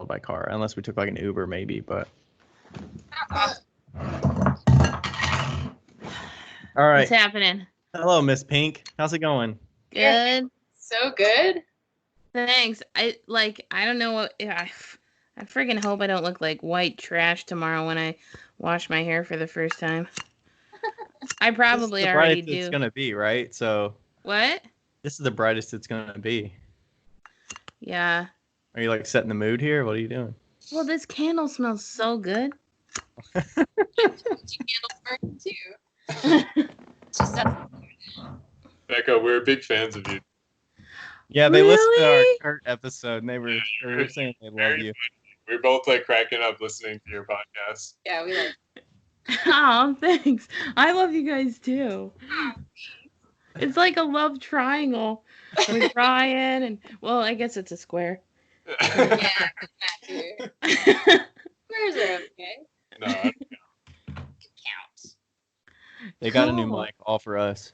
by car, unless we took like an Uber maybe, but. All right. What's happening? Hello, Miss Pink. How's it going? Good. So good. Thanks. I don't know what I friggin' hope I don't look like white trash tomorrow when I wash my hair for the first time. I probably already do. It's gonna be, right? So. What? This is the brightest it's gonna be. Yeah. Are you like setting the mood here? What are you doing? Well, this candle smells so good. Candles burn too. Just Becca, we're big fans of you. Yeah, they listened to our Really? Kurt episode and they were saying they love you. We're both like cracking up listening to your podcast. yeah, we like. Oh, thanks. I love you guys too. It's like a love triangle with Ryan and, well, I guess it's a square. Yeah, that too. Where's it? Okay. No, I- Count. They got a new Cool. mic all for us.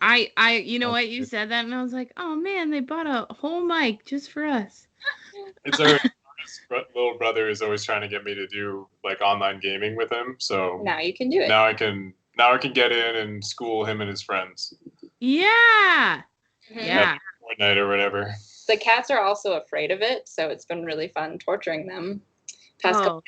You know That's what? You good. said that and I was like, oh man, they bought a whole mic just for us. it's our little brother is always trying to get me to do like online gaming with him. So Now you can do it. now I can get in and school him and his friends. Yeah. Mhm. Yeah. Fortnite or whatever. The cats are also afraid of it, so it's been really fun torturing them. Past couple.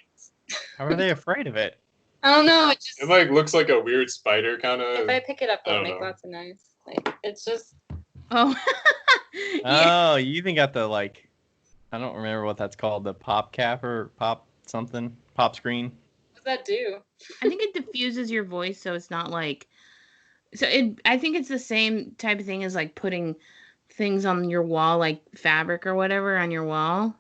How are they afraid of it? I don't know. It just It like looks like a weird spider kind if of. I pick it up, I it'll don't make know. lots of noise. Like it's just Oh. Yeah. Oh, you even got the like, I don't remember what that's called, the pop cap or pop something, pop screen. what does that do? I think it diffuses your voice so it's not like, I think it's the same type of thing as like putting things on your wall, like fabric or whatever on your wall.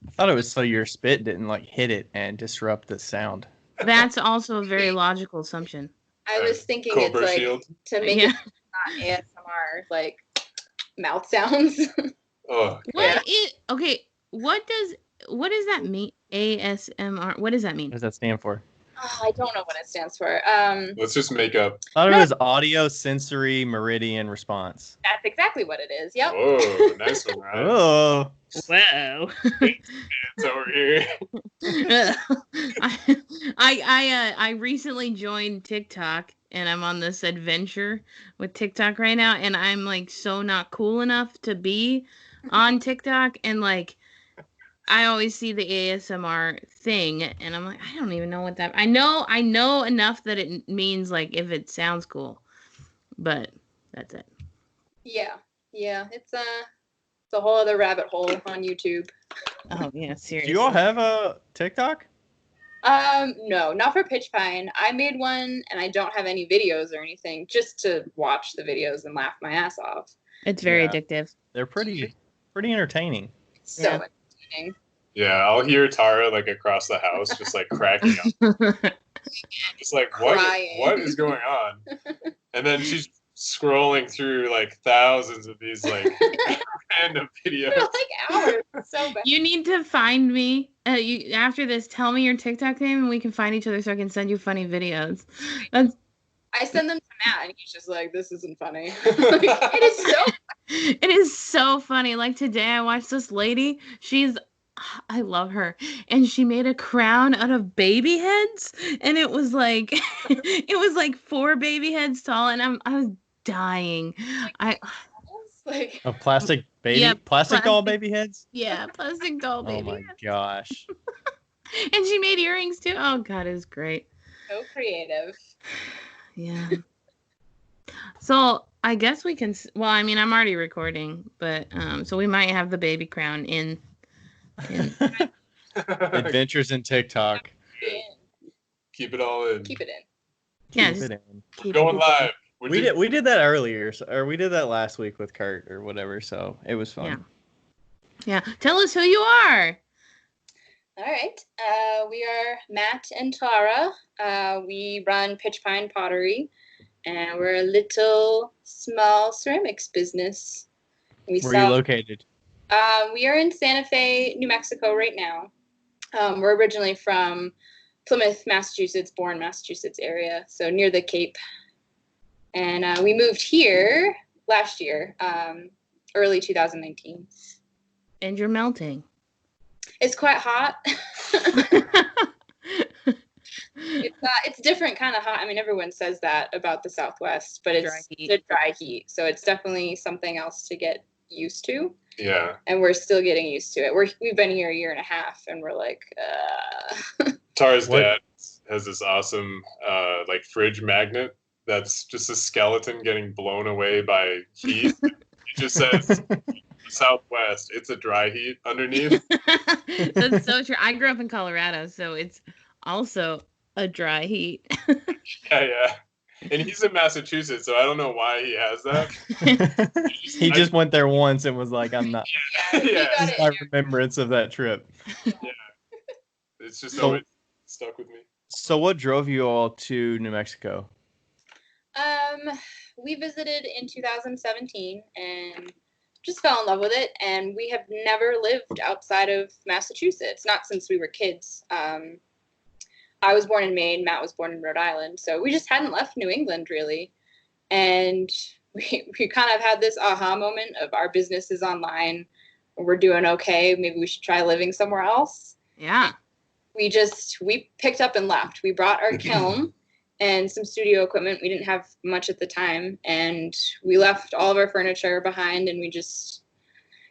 I thought it was so your spit didn't like hit it and disrupt the sound. That's also a very logical assumption. I was thinking Cobra it's like shield. to make Yeah. it not ASMR, like mouth sounds. Oh, Okay, what does that mean? ASMR. What does that What mean? does that stand for? Oh, I don't know what it stands for. let's just make up. I thought it No. was audio sensory meridian response. That's exactly what it is. Yep. Whoa, nice one, Ryan. Oh, Whoa. It's over here. I recently joined TikTok and I'm on this adventure with TikTok right now and I'm like so not cool enough to be on TikTok and like I always see the ASMR thing and I'm like I don't even know what that I know enough that it means like if it sounds cool. But that's it. Yeah. It's a whole other rabbit hole on YouTube. Oh yeah, do seriously. you all have a TikTok? No, not for Pitch Pine. I made one and I don't have any videos or anything, just to watch the videos and laugh my ass off. It's very Yeah. addictive. They're pretty entertaining. So Yeah. entertaining. Yeah, I'll hear Tara like across the house just like cracking up. Just like what Crying. is going on? And then she's scrolling through like thousands of these like random videos. For like hours. It's so bad. You need to find me. You after this, tell me your TikTok name, and we can find each other so I can send you funny videos. That's I send them to Matt and he's just like, this isn't funny. Like, it is so it is so funny. Like today, I watched this lady. I love her, and she made a crown out of baby heads, and it was like, it was like 4 baby heads tall, and I was dying. like A plastic baby, Yeah, plastic doll plastic. baby heads. Yeah, plastic doll Oh baby. my heads. gosh. And she made earrings too. Oh god, it was great. so creative. Yeah. So I guess we can. Well, I mean, I'm already recording, but so we might have the baby crown in. Adventures in TikTok. Keep it all in. Keep it in. Yeah, Keep just it in. keep Going it. live. We did that earlier, or we did that last week with Kurt or whatever. So it was fun. Yeah. Tell us who you are. All right. We are Matt and Tara. We run Pitch Pine Pottery, and we're a little small ceramics business. We Where are you located? We are in Santa Fe, New Mexico right now. We're originally from Plymouth, Massachusetts, Bourne, Massachusetts area, so near the Cape. And we moved here last year, early 2019. And you're melting. It's quite hot. It's different kind of hot. I mean, everyone says that about the Southwest, but it's the dry heat. So it's definitely something else to get used to. Yeah. And we're still getting used to it. We've been here a year and a half, and we're like, Tara's dad has this awesome like fridge magnet that's just a skeleton getting blown away by heat. It just says Southwest. It's a dry heat underneath. That's so true. I grew up in Colorado, so it's also a dry heat. Yeah. And he's in Massachusetts, so I don't know why he has that. He just went there once and was like, I'm not. Yeah. This is my remembrance of that trip. Yeah. It's just always stuck with me. So what drove you all to New Mexico? We visited in 2017 and just fell in love with it. And we have never lived outside of Massachusetts, not since we were kids. I was born in Maine, Matt was born in Rhode Island, so we just hadn't left New England really. And we kind of had this aha moment of our business is online, we're doing okay, maybe we should try living somewhere else. Yeah. We picked up and left. We brought our kiln and some studio equipment. We didn't have much at the time, and we left all of our furniture behind, and we just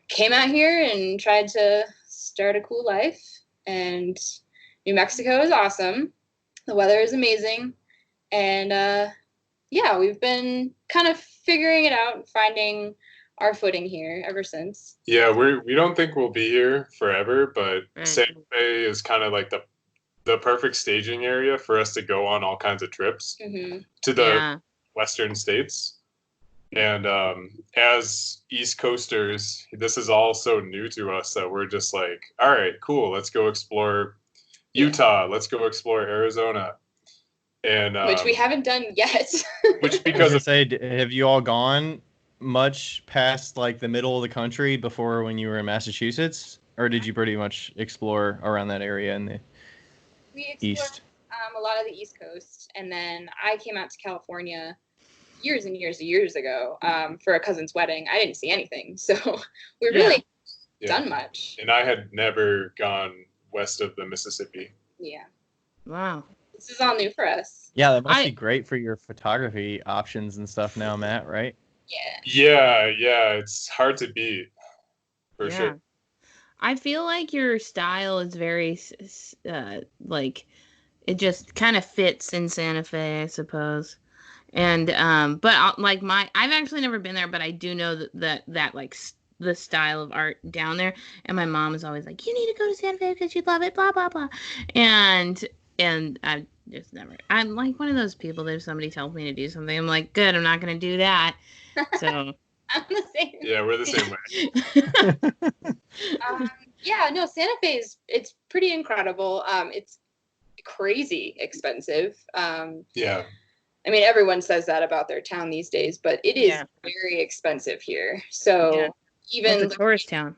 came out here and tried to start a cool life. And New Mexico is awesome. The weather is amazing. And we've been kind of figuring it out and finding our footing here ever since. Yeah, we don't think we'll be here forever, but Santa Fe is kind of like the perfect staging area for us to go on all kinds of trips to the western states. And as East Coasters, this is all so new to us that we're just like, all right, cool, let's go explore Utah, let's go explore Arizona, and which we haven't done yet. Which because have you all gone much past like the middle of the country before when you were in Massachusetts, or did you pretty much explore around that area in the east? A lot of the East Coast, and then I came out to California years and years ago for a cousin's wedding. I didn't see anything, so we really done much. And I had never gone west of the Mississippi. Yeah. Wow. This is all new for us. Yeah, that must be great for your photography options and stuff now, Matt, right? Yeah. Yeah. It's hard to beat, for sure. I feel like your style is very, like, it just kind of fits in Santa Fe, I suppose. And, but like I've actually never been there, but I do know that like the style of art down there. And my mom is always like, you need to go to Santa Fe because you'd love it, blah, blah, blah. And I just never, I'm like one of those people that if somebody tells me to do something, I'm like, good, I'm not going to do that. So I'm the same. Yeah, we're the same way. Santa Fe it's pretty incredible. It's crazy expensive. Yeah. I mean, everyone says that about their town these days, but it is very expensive here. So even it's a tourist town.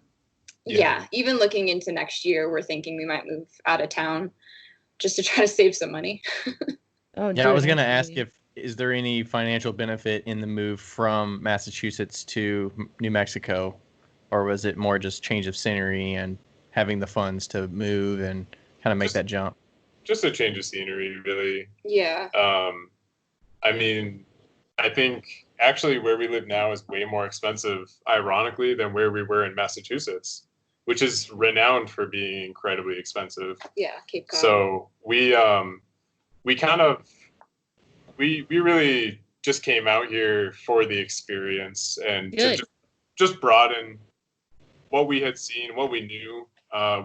Yeah, even looking into next year, we're thinking we might move out of town just to try to save some money. I was going to ask is there any financial benefit in the move from Massachusetts to New Mexico, or was it more just change of scenery and having the funds to move and kind of make that jump? Just a change of scenery, really. Yeah. I mean, I think actually where we live now is way more expensive, ironically, than where we were in Massachusetts, which is renowned for being incredibly expensive. Yeah, Cape Cod. So we really just came out here for the experience and to just broaden what we had seen, what we knew.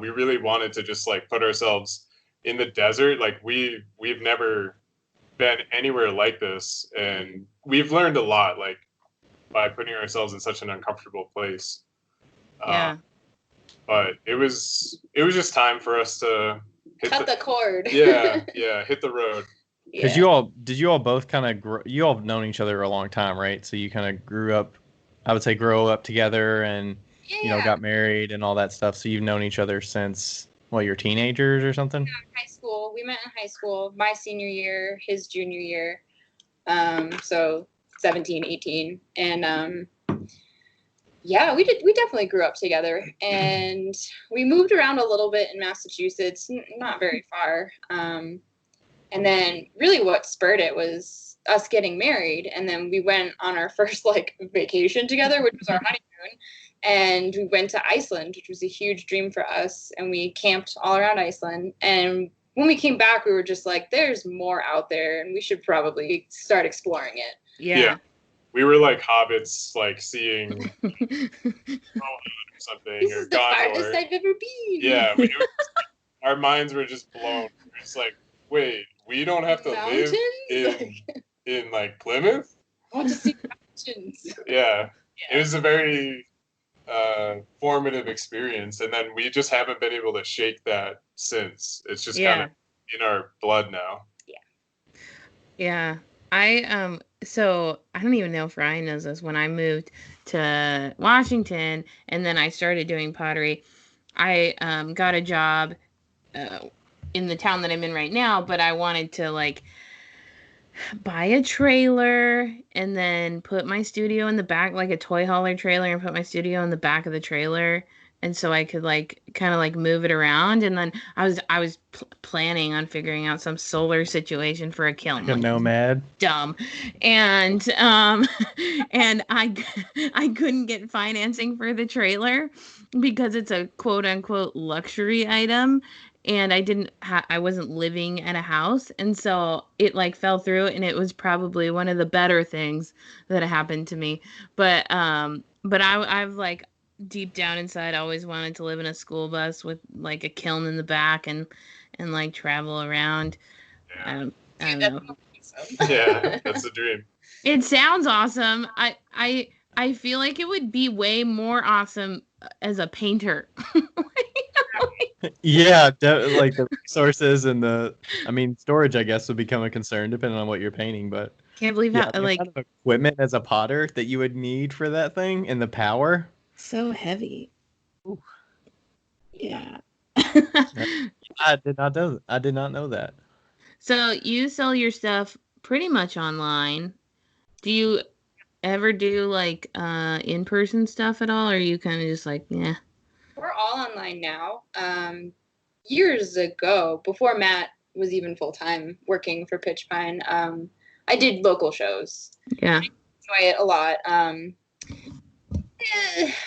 We really wanted to just like put ourselves in the desert. Like we've never been anywhere like this, and we've learned a lot like by putting ourselves in such an uncomfortable place. But it was just time for us to cut the cord. hit the road. Because did you all both kind of you all have known each other a long time, right? So you kind of grow up together and got married and all that stuff. So you've known each other since you're teenagers or something? High school. We met in high school, my senior year, his junior year. So 17, 18. And Yeah, we did. We definitely grew up together, and we moved around a little bit in Massachusetts, not very far. And then really what spurred it was us getting married, and then we went on our first like vacation together, which was our honeymoon, and we went to Iceland, which was a huge dream for us, and we camped all around Iceland. And when we came back, we were just like, there's more out there, and we should probably start exploring it. Yeah. We were like hobbits, like seeing something This or is the farthest I've ever been. Yeah, our minds were just blown. We're just like, wait, we don't have to live in like Plymouth? I want to see mountains. Yeah, it was a very formative experience, and then we just haven't been able to shake that since. It's just kind of in our blood now. Yeah. So I don't even know if Ryan knows this. When I moved to Washington and then I started doing pottery, I got a job in the town that I'm in right now, but I wanted to like buy a trailer and then put my studio in the back, like a toy hauler trailer, and put my studio in the back of the trailer. And so I could like kind of like move it around. And then I was planning on figuring out some solar situation for a kiln. Like a nomad. Dumb. And and I couldn't get financing for the trailer because it's a quote unquote luxury item. And I wasn't living at a house. And so it like fell through, and it was probably one of the better things that happened to me. But I've like deep down inside always wanted to live in a school bus with like a kiln in the back and like travel around. I don't know. Yeah, that's the dream. It sounds awesome. I feel like it would be way more awesome as a painter. Yeah, like the resources and storage, I guess, would become a concern depending on what you're painting. But can't believe how like kind of equipment as a potter that you would need for that thing and the power. So heavy. Ooh. Yeah. I did not know that. So you sell your stuff pretty much online. Do you ever do like in-person stuff at all, or are you kind of just like, yeah? We're all online now. Years ago, before Matt was even full-time working for Pitch Pine, I did local shows. Yeah. I enjoy it a lot.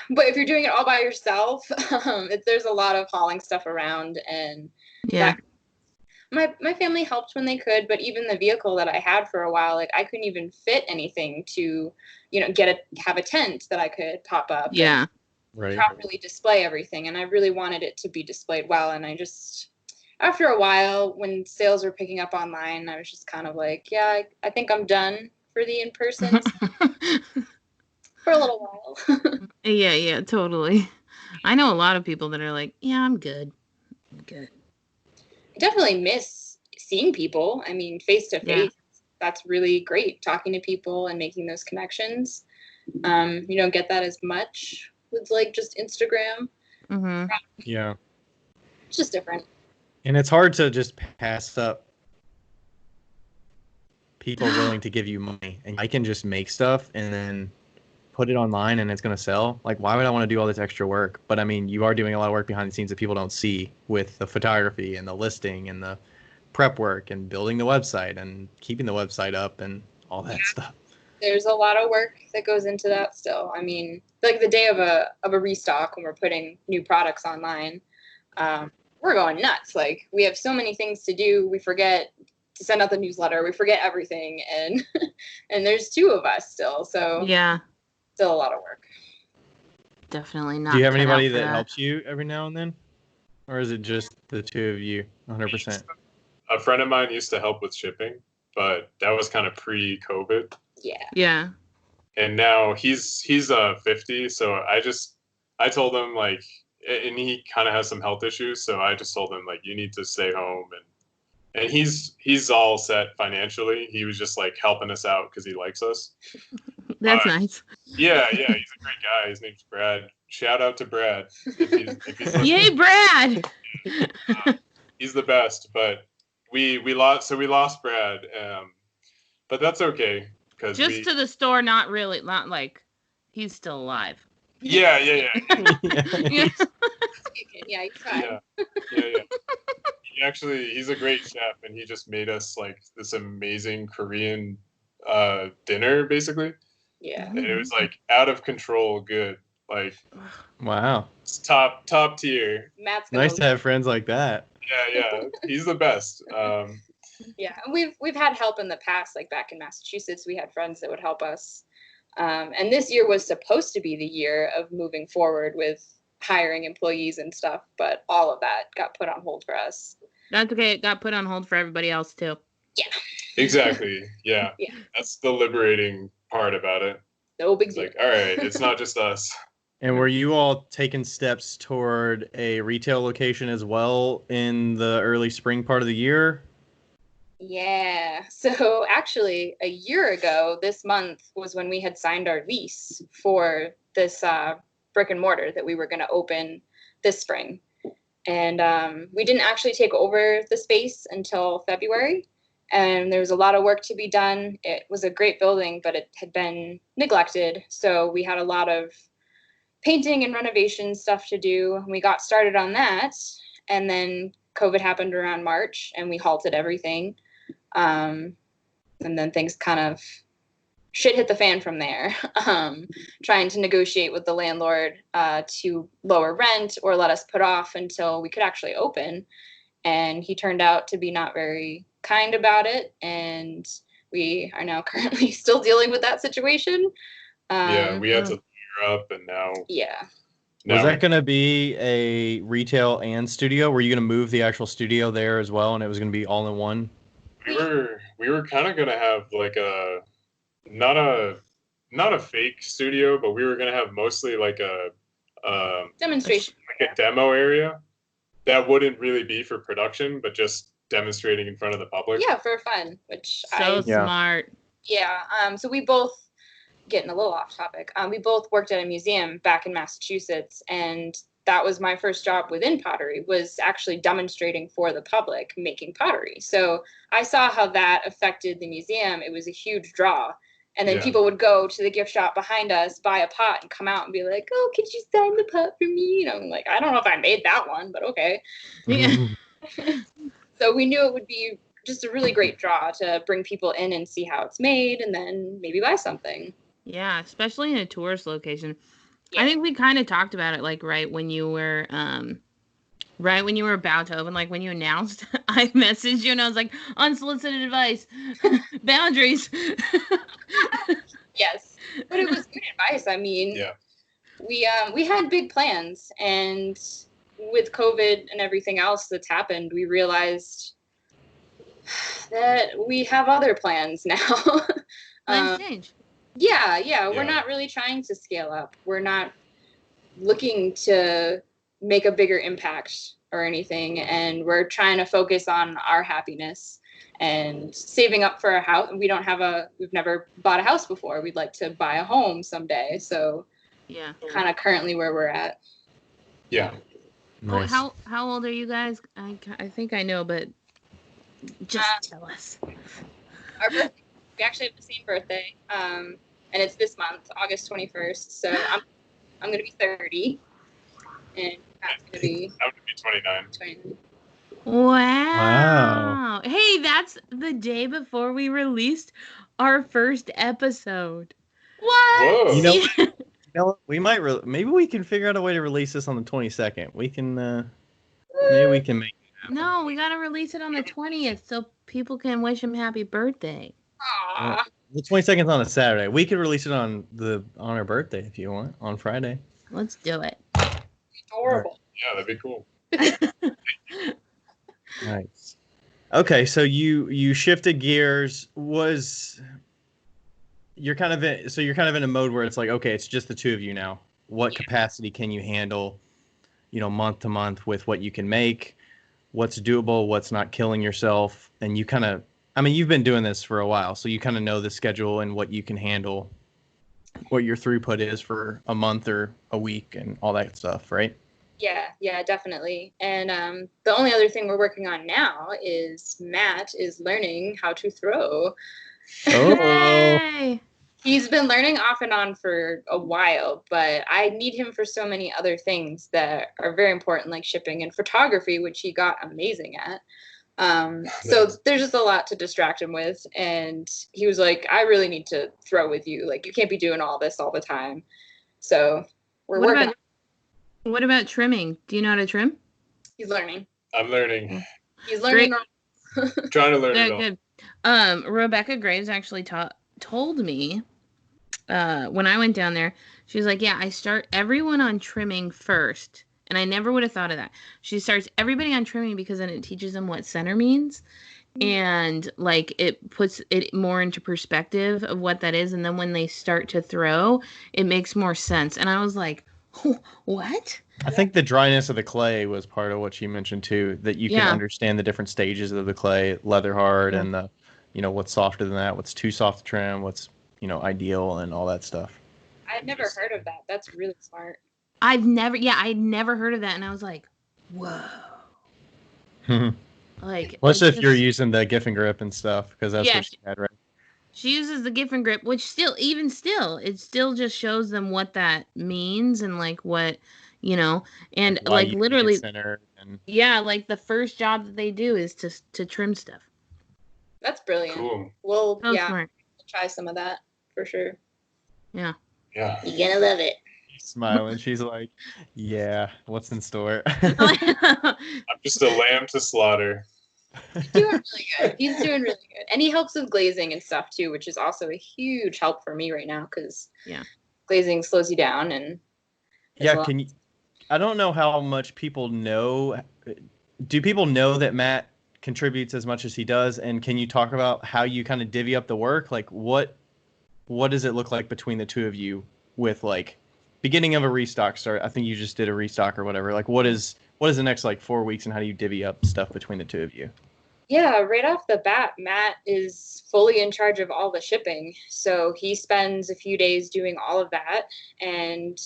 But if you're doing it all by yourself, there's a lot of hauling stuff around, and my family helped when they could, but even the vehicle that I had for a while, like I couldn't even fit anything to, have a tent that I could pop up. Yeah. Right. Properly display everything, and I really wanted it to be displayed well. And I just, after a while, when sales were picking up online, I was just kind of like, yeah, I think I'm done for the in-person for a little while. Yeah, totally. I know a lot of people that are like, yeah, I'm good. I definitely miss seeing people. I mean, face to face, that's really great. Talking to people and making those connections. You don't get that as much with like just Instagram. Mm-hmm. Yeah. It's just different. And it's hard to just pass up people willing to give you money. And I can just make stuff and then put it online and it's going to sell. Like, why would I want to do all this extra work? But I mean, you are doing a lot of work behind the scenes that people don't see with the photography and the listing and the prep work and building the website and keeping the website up and all that stuff. There's a lot of work that goes into that still. I mean, like the day of a restock when we're putting new products online, we're going nuts. Like, we have so many things to do. We forget to send out the newsletter. We forget everything. And and there's two of us still. So yeah, still a lot of work. Definitely not. Do you have anybody that helps you every now and then? Or is it just the two of you 100%? A friend of mine used to help with shipping, but that was kind of pre-COVID. Yeah. And now he's 50, so I told him, like, and he kind of has some health issues, so I just told him, like, you need to stay home, and he's all set financially. He was just like helping us out because he likes us. That's nice. Yeah, he's a great guy. His name's Brad. Shout out to Brad. If he's Yay, Brad! He's the best, but we lost Brad, but that's okay. Just to the store, not like he's still alive. Yeah. Yeah. Yeah, he's fine. Yeah. He's a great chef, and he just made us like this amazing Korean dinner, basically. Yeah. And it was like out of control good. Like, wow. It's top tier. Matt's nice to have friends like that. Yeah. He's the best. Yeah, and we've had help in the past, like back in Massachusetts, we had friends that would help us. And this year was supposed to be the year of moving forward with hiring employees and stuff, but all of that got put on hold for us. That's okay. It got put on hold for everybody else too. Yeah. Exactly. Yeah. That's the liberating part about it. No big deal. Like, all right, it's not just us. And were you all taking steps toward a retail location as well in the early spring part of the year? Yeah. So actually, a year ago, this month was when we had signed our lease for this brick and mortar that we were going to open this spring. And we didn't actually take over the space until February. And there was a lot of work to be done. It was a great building, but it had been neglected. So we had a lot of painting and renovation stuff to do. We got started on that. And then COVID happened around March and we halted everything. And then things kind of shit hit the fan from there. Trying to negotiate with the landlord to lower rent or let us put off until we could actually open. And he turned out to be not very kind about it. And we are now currently still dealing with that situation. We had to gear up, and now. Yeah. Was that going to be a retail and studio? Were you going to move the actual studio there as well, and it was going to be all in one? We were kind of going to have like not a fake studio, but we were going to have mostly like a demonstration, like a demo area that wouldn't really be for production, but just demonstrating in front of the public. Yeah, for fun, which smart. Yeah. So we both, getting a little off topic, we both worked at a museum back in Massachusetts, and that was my first job within pottery, was actually demonstrating for the public making pottery. So I saw how that affected the museum. It was a huge draw. And then people would go to the gift shop behind us, buy a pot, and come out and be like, "Oh, could you sign the pot for me?" And I'm like, I don't know if I made that one, but okay. Yeah. So we knew it would be just a really great draw to bring people in and see how it's made and then maybe buy something. Yeah, especially in a tourist location. Yeah. I think we kind of talked about it like right when you were about to open, like when you announced. I messaged you and I was like, unsolicited advice, boundaries. Yes, but it was good advice. I mean, we had big plans, and with COVID and everything else that's happened, we realized that we have other plans now. Plans change. Yeah. We're not really trying to scale up. We're not looking to make a bigger impact or anything. And we're trying to focus on our happiness and saving up for a house. We've never bought a house before. We'd like to buy a home someday. So yeah, kind of currently where we're at. Yeah. Nice. How old are you guys? I think I know, but just tell us. Our birthday. We actually have the same birthday, and it's this month, August 21st. So I'm gonna be 30, and Pat's gonna be. I'm gonna be 29. Wow. Hey, that's the day before we released our first episode. What? Whoa. You know, we might maybe we can figure out a way to release this on the 22nd. We can maybe we can make it happen. No, we gotta release it on the 20th so people can wish him happy birthday. The 22nd is on a Saturday. We could release it on our birthday if you want, on Friday. Let's do it. Adorable. Yeah, that'd be cool. Nice. Okay, so you shifted gears. You're kind of in a mode where it's like, okay, it's just the two of you now. What capacity can you handle, month to month with what you can make, what's doable, what's not killing yourself, and you kind of, you've been doing this for a while, so you kind of know the schedule and what you can handle, what your throughput is for a month or a week and all that stuff, right? Yeah, definitely. And the only other thing we're working on now is Matt is learning how to throw. Oh. He's been learning off and on for a while, but I need him for so many other things that are very important, like shipping and photography, which he got amazing at. So there's just a lot to distract him with. And he was like, I really need to throw with you. Like, you can't be doing all this all the time. So we're working. What about trimming? Do you know how to trim? He's learning. I'm learning. He's learning. Trying to learn Very it all. Good. Rebecca Graves actually told me when I went down there, she was like, yeah, I start everyone on trimming first. And I never would have thought of that. She starts everybody on trimming because then it teaches them what center means. And like it puts it more into perspective of what that is. And then when they start to throw, it makes more sense. And I was like, what? I think the dryness of the clay was part of what she mentioned too, that you can understand the different stages of the clay, leather hard and the, what's softer than that, what's too soft to trim, what's, ideal and all that stuff. I'd never heard of that. That's really smart. I'd never heard of that. And I was like, whoa. Like, well, if you're using the gift and grip and stuff, because that's what she had, right? She uses the gift and grip, which it still just shows them what that means and like what, and like literally, like the first job that they do is to trim stuff. That's brilliant. Cool. Well, smart. Try some of that for sure. Yeah. Yeah. You're gonna love it. Smiling. She's like, yeah, what's in store? I'm just a lamb to slaughter. He's doing really good. He's doing really good. And he helps with glazing and stuff too, which is also a huge help for me right now because glazing slows you down and I don't know how much people know. Do people know that Matt contributes as much as he does? And can you talk about how you kind of divvy up the work? Like what does it look like between the two of you with like beginning of a restock start? I think you just did a restock or whatever. Like what is the next like 4 weeks and how do you divvy up stuff between the two of you? Yeah, right off the bat, Matt is fully in charge of all the shipping. So he spends a few days doing all of that. And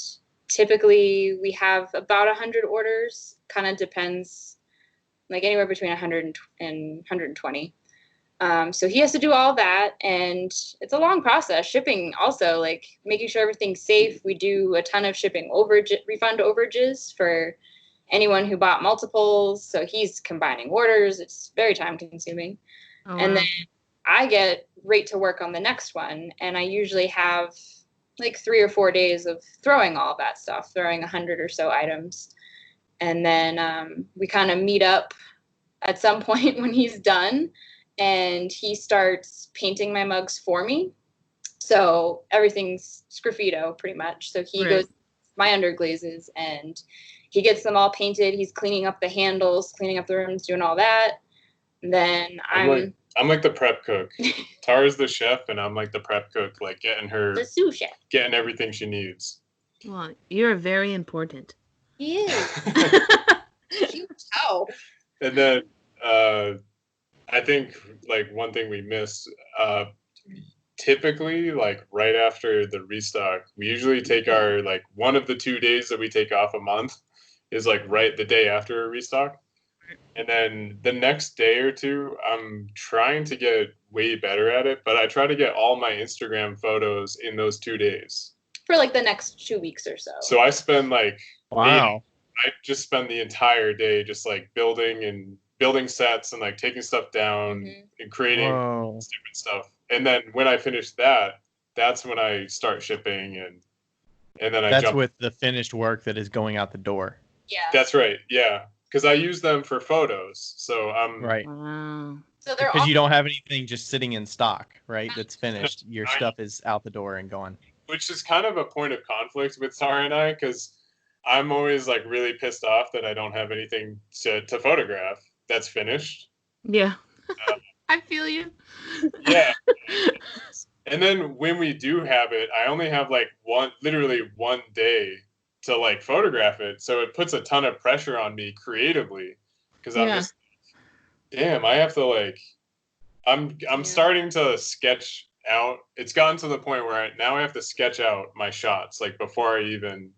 typically we have about 100 orders, kind of depends, like anywhere between 100 and 120. So he has to do all that, and it's a long process. Shipping also, like making sure everything's safe. We do a ton of shipping refund overages for anyone who bought multiples. So he's combining orders. It's very time consuming. Oh, and then I get right to work on the next one. And I usually have like 3 or 4 days of throwing all that stuff, throwing 100 or so items. And then we kind of meet up at some point when he's done. And he starts painting my mugs for me. So everything's Sgraffito pretty much. So he goes my underglazes and he gets them all painted. He's cleaning up the handles, cleaning up the rims, doing all that. And then I'm like the prep cook. Tara's the chef and I'm like the prep cook, like getting her the sous chef. Getting everything she needs. Well, you're very important. He is. Huge help. And then I think like one thing we missed, typically like right after the restock, we usually take our like one of the 2 days that we take off a month is like right the day after a restock. And then the next day or two, I'm trying to get way better at it, but I try to get all my Instagram photos in those 2 days. For like the next 2 weeks or so. So I spend like, wow. I just spend the entire day just like building sets and like taking stuff down and creating stupid stuff. And then when I finish that, that's when I start shipping and then that's with the finished work that is going out the door. Yeah. That's right. Yeah. Because I use them for photos. So I'm right. Wow. So they're because you don't have anything just sitting in stock, right? That's finished. Your stuff is out the door and gone. Which is kind of a point of conflict with Tara and I, because I'm always like really pissed off that I don't have anything to photograph that's finished. Yeah. I feel you. Yeah. And then when we do have it, I only have like literally one day to like photograph it. So it puts a ton of pressure on me creatively because I'm just, damn, I have to like, I'm starting to sketch out. It's gotten to the point where now I have to sketch out my shots like before I even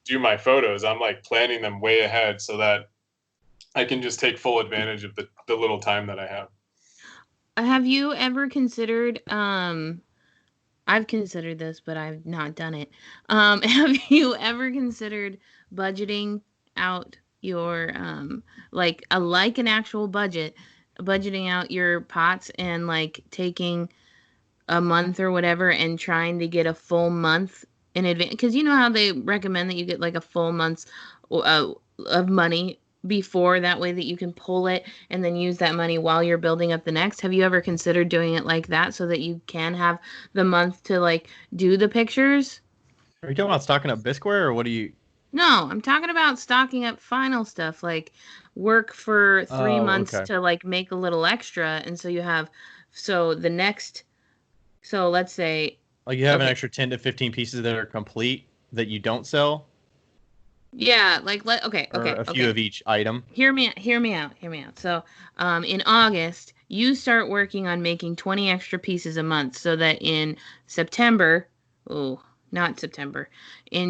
do my photos. I'm like planning them way ahead so that I can just take full advantage of the little time that I have. Have you ever considered I've considered this, but I've not done it. Have you ever considered budgeting out your like an actual budgeting out your pots and like taking a month or whatever and trying to get a full month in advance? Because you know how they recommend that you get like a full month's of money before, that way that you can pull it and then use that money while you're building up the next. Have you ever considered doing it like that so that you can have the month to like do the pictures? Are you talking about stocking up Bisqueware, or what do you? No, I'm talking about stocking up final stuff, like work for 3 months to like make a little extra, and so you have the next. So let's say like you have an extra 10 to 15 pieces that are complete that you don't sell. Yeah, like a few of each item. Hear me out. So, in August, you start working on making 20 extra pieces a month, so that in September, in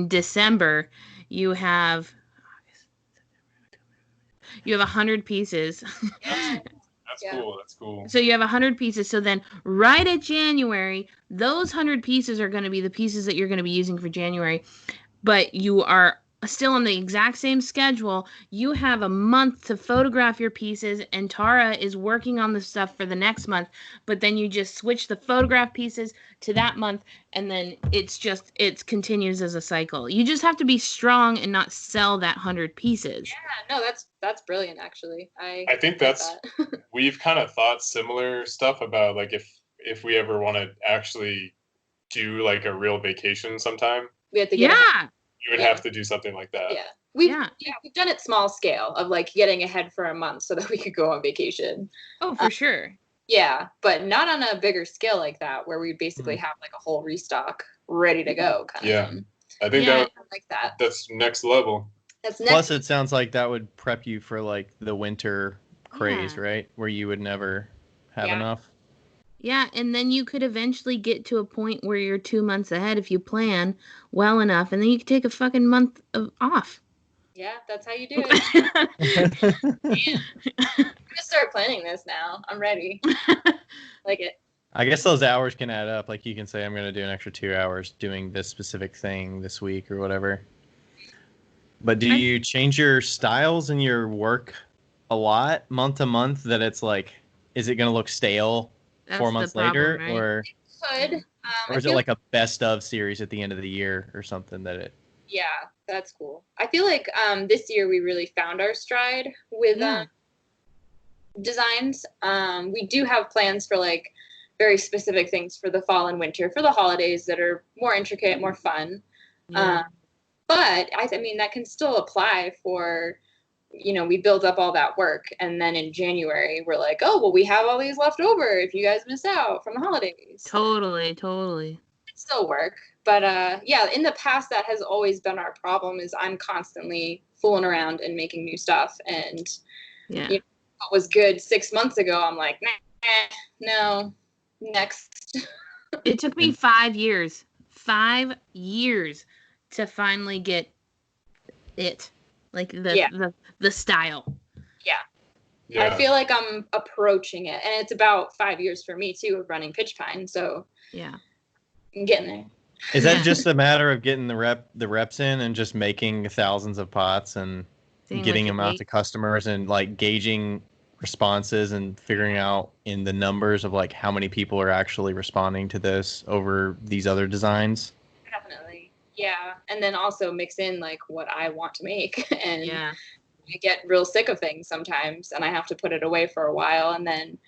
December, you have 100 pieces. That's cool. So you have 100 pieces. So then right at January, those 100 pieces are going to be the pieces that you're going to be using for January. But you are still on the exact same schedule. You have a month to photograph your pieces, and Tara is working on the stuff for the next month. But then you just switch the photograph pieces to that month, and then it continues as a cycle. You just have to be strong and not sell that 100 pieces. Yeah, no, that's brilliant, actually. I think that's we've kind of thought similar stuff about like if we ever want to actually do like a real vacation sometime. We have to get you would have to do something like that. Yeah. We've done it small scale of like getting ahead for a month so that we could go on vacation. Oh, for sure. Yeah, but not on a bigger scale like that, where we basically have like a whole restock ready to go kind of thing. I think I like that. That's next level. Plus, it sounds like that would prep you for like the winter craze, right? Where you would never have enough. Yeah, and then you could eventually get to a point where you're 2 months ahead if you plan well enough, and then you could take a fucking month off. Yeah, that's how you do it. I'm gonna start planning this now. I'm ready. Like it. I guess those hours can add up. Like you can say, I'm going to do an extra 2 hours doing this specific thing this week or whatever. But do you change your styles and your work a lot month to month, that it's like, is it going to look stale 4 months later? Right? Or it could. Or is it like a best of series at the end of the year or something that it... Yeah, that's cool. I feel like this year we really found our stride with designs. We do have plans for like very specific things for the fall and winter, for the holidays that are more intricate, more fun. Yeah. But I mean, that can still apply for, we build up all that work, and then in January we're like, oh, well, we have all these left over if you guys miss out from the holidays. Totally. It still work. But in the past, that has always been our problem, is I'm constantly fooling around and making new stuff. And what was good 6 months ago, I'm like, no, next. It took me 5 years. 5 years to finally get it. Like the style. Yeah. I feel like I'm approaching it. And it's about 5 years for me, too, of running Pitch Pine. So I'm getting there. Is that just a matter of getting the reps in and just making thousands of pots and getting them out to customers and like gauging responses and figuring out in the numbers of like how many people are actually responding to this over these other designs? Definitely. Yeah. And then also mix in like what I want to make. And I get real sick of things sometimes, and I have to put it away for a while and then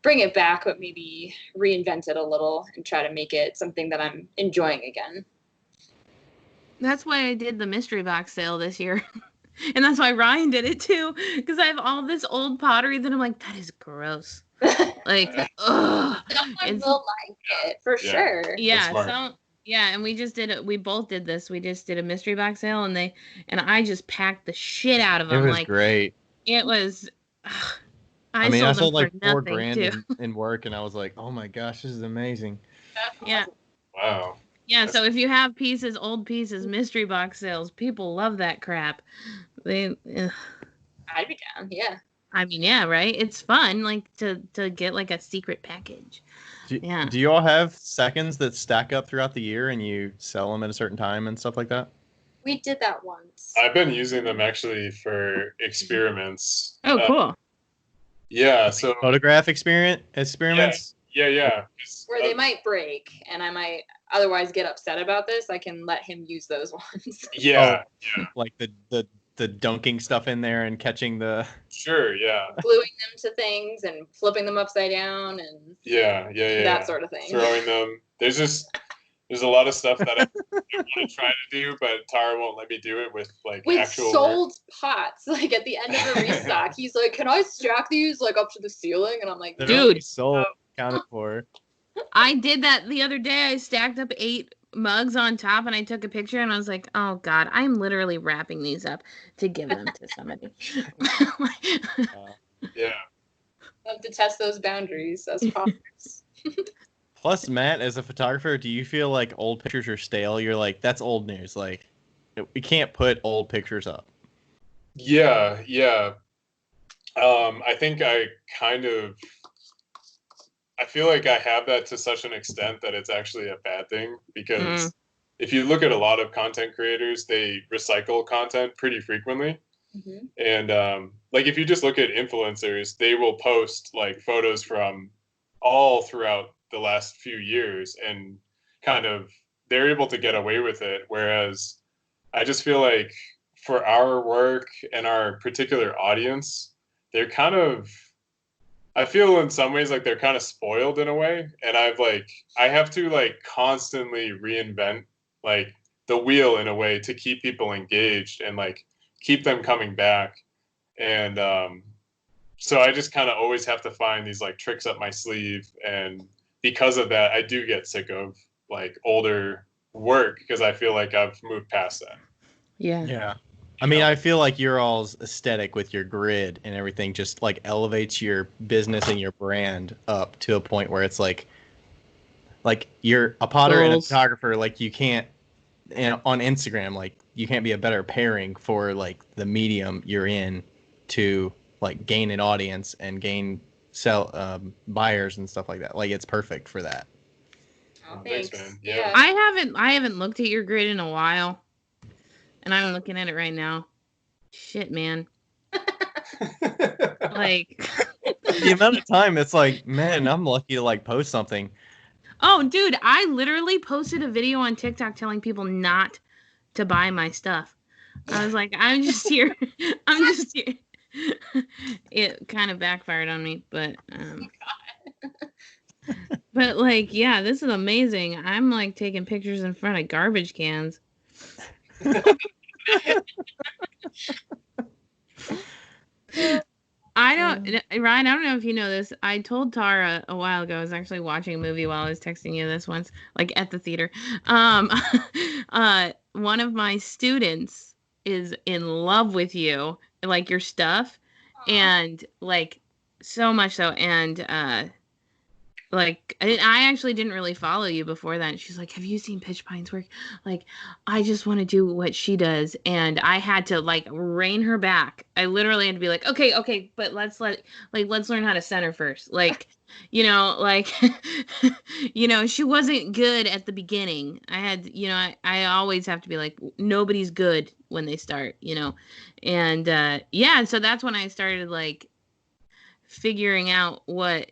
bring it back, but maybe reinvent it a little and try to make it something that I'm enjoying again. That's why I did the mystery box sale this year. And that's why Ryan did it too, because I have all this old pottery that I'm like, that is gross. Like, ugh. Someone will like it for sure. Yeah. And we both did this. We just did a mystery box sale, and I just packed the shit out of them. It was great. It was. I sold like $4,000 in work, and I was like, oh my gosh, this is amazing. Yeah. Wow. Yeah, so if you have old pieces, mystery box sales, people love that crap. I'd be down, yeah. I mean, yeah, right. It's fun, like to get like a secret package. Do you all have seconds that stack up throughout the year and you sell them at a certain time and stuff like that? We did that once. I've been using them actually for experiments. Oh, cool. Yeah, so photograph experiments. Yeah. Where they might break, and I might otherwise get upset about this. I can let him use those ones. Yeah. Like the dunking stuff in there and catching the. Sure. Yeah. Gluing them to things and flipping them upside down and. Yeah. That sort of thing. Throwing them. There's a lot of stuff that I want to try to do, but Tara won't let me do it with actual sold pots. Like at the end of a restock, he's like, "Can I stack these like up to the ceiling?" And I'm like, "Dude, sold, counted for." I did that the other day. I stacked up 8 mugs on top, and I took a picture, and I was like, "Oh God, I'm literally wrapping these up to give them to somebody." Yeah. Love to test those boundaries as potters. Plus, Matt, as a photographer, do you feel like old pictures are stale? You're like, that's old news. Like, we can't put old pictures up. Yeah. I think I feel like I have that to such an extent that it's actually a bad thing, because if you look at a lot of content creators, they recycle content pretty frequently. Mm-hmm. And like if you just look at influencers, they will post like photos from all throughout the last few years, and kind of they're able to get away with it. Whereas I just feel like for our work and our particular audience, they're kind of, I feel in some ways like they're kind of spoiled in a way. And I have to like constantly reinvent like the wheel in a way to keep people engaged and like keep them coming back. And so I just kind of always have to find these like tricks up my sleeve. And because of that, I do get sick of like older work because I feel like I've moved past that. Yeah. I mean, I feel like your all's aesthetic with your grid and everything just like elevates your business and your brand up to a point where it's like you're a potter and a photographer. Like you can't, and on Instagram, like you can't be a better pairing for like the medium you're in to like gain an audience and sell buyers and stuff like that. Like it's perfect for that. Oh, thanks, man. Yeah. I haven't looked at your grid in a while, and I'm looking at it right now. Shit, man. Like the amount of time it's like, man, I'm lucky to like post something. Oh, dude, I literally posted a video on TikTok telling people not to buy my stuff. I was like, I'm just here. It kind of backfired on me, but but like, yeah, this is amazing. I'm like taking pictures in front of garbage cans. Ryan, I don't know if you know this. I told Tara a while ago, I was actually watching a movie while I was texting you this once, like at the theater. One of my students is in love with you, like your stuff. Aww. And like so much so. And like I actually didn't really follow you before that. She's like, "Have you seen Pitch Pine's work? Like, I just want to do what she does." And I had to like rein her back. I literally had to be like, "Okay, but let's learn how to center first." Like, you know, like you know, she wasn't good at the beginning. I had, you know, I always have to be like, nobody's good when they start, you know. And yeah, so that's when I started like figuring out what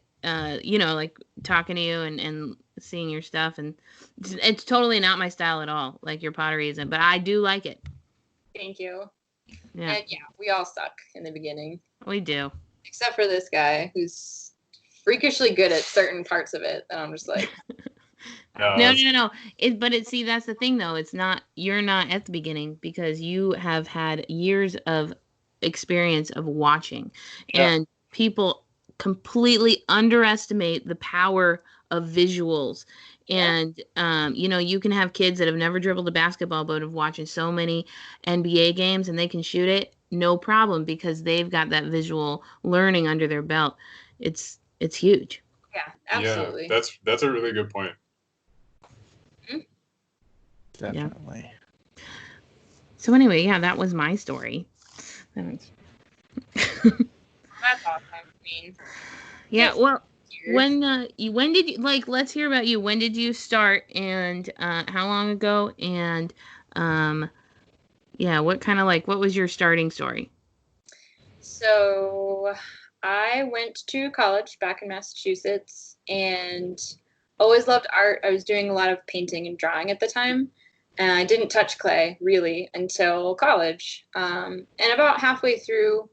you know, like talking to you and seeing your stuff, and it's totally not my style at all, like your pottery isn't, but I do like it. Thank you. Yeah. And yeah, we all suck in the beginning. We do. Except for this guy who's freakishly good at certain parts of it, and I'm just like No. See, that's the thing though. You're not at the beginning because you have had years of experience of watching, and people completely underestimate the power of visuals. And you know, you can have kids that have never dribbled a basketball but have watched so many NBA games and they can shoot it no problem because they've got that visual learning under their belt. It's huge. Yeah, absolutely. Yeah, that's a really good point. Definitely. Yeah. So anyway, yeah, that was my story. that's awesome. I mean, yeah. Well, when did you, like, let's hear about you. When did you start, and how long ago? And yeah, what was your starting story? So I went to college back in Massachusetts and always loved art. I was doing a lot of painting and drawing at the time, and I didn't touch clay really until college. And about halfway through,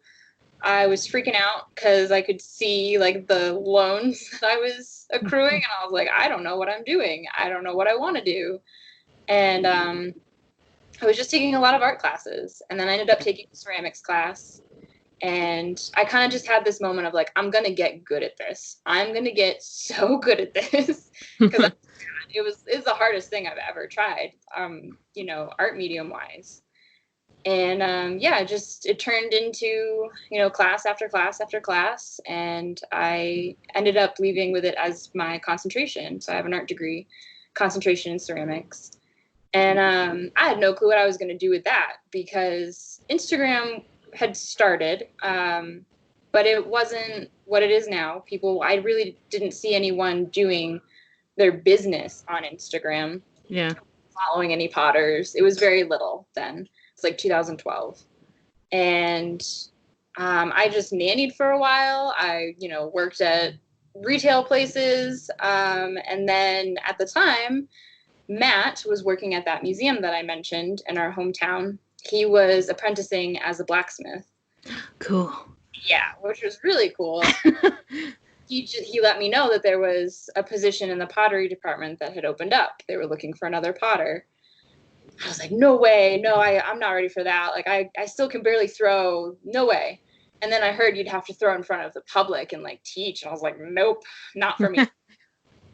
I was freaking out because I could see like the loans that I was accruing, and I was like, I don't know what I'm doing. I don't know what I want to do. And I was just taking a lot of art classes, and then I ended up taking a ceramics class. And I kind of just had this moment of like, I'm going to get good at this. I'm going to get so good at this because it's the hardest thing I've ever tried, art medium wise. And it turned into, class after class after class. And I ended up leaving with it as my concentration. So I have an art degree, concentration in ceramics. And I had no clue what I was going to do with that because Instagram had started, but it wasn't what it is now. I really didn't see anyone doing their business on Instagram. Yeah. Following any potters. It was very little then. It's like 2012. And I just nannied for a while. I, worked at retail places. And then at the time, Matt was working at that museum that I mentioned in our hometown. He was apprenticing as a blacksmith. Cool. Yeah, which was really cool. He let me know that there was a position in the pottery department that had opened up. They were looking for another potter. I was like, no way. No, I'm not ready for that. Like, I still can barely throw. No way. And then I heard you'd have to throw in front of the public and like teach. And I was like, nope, not for me.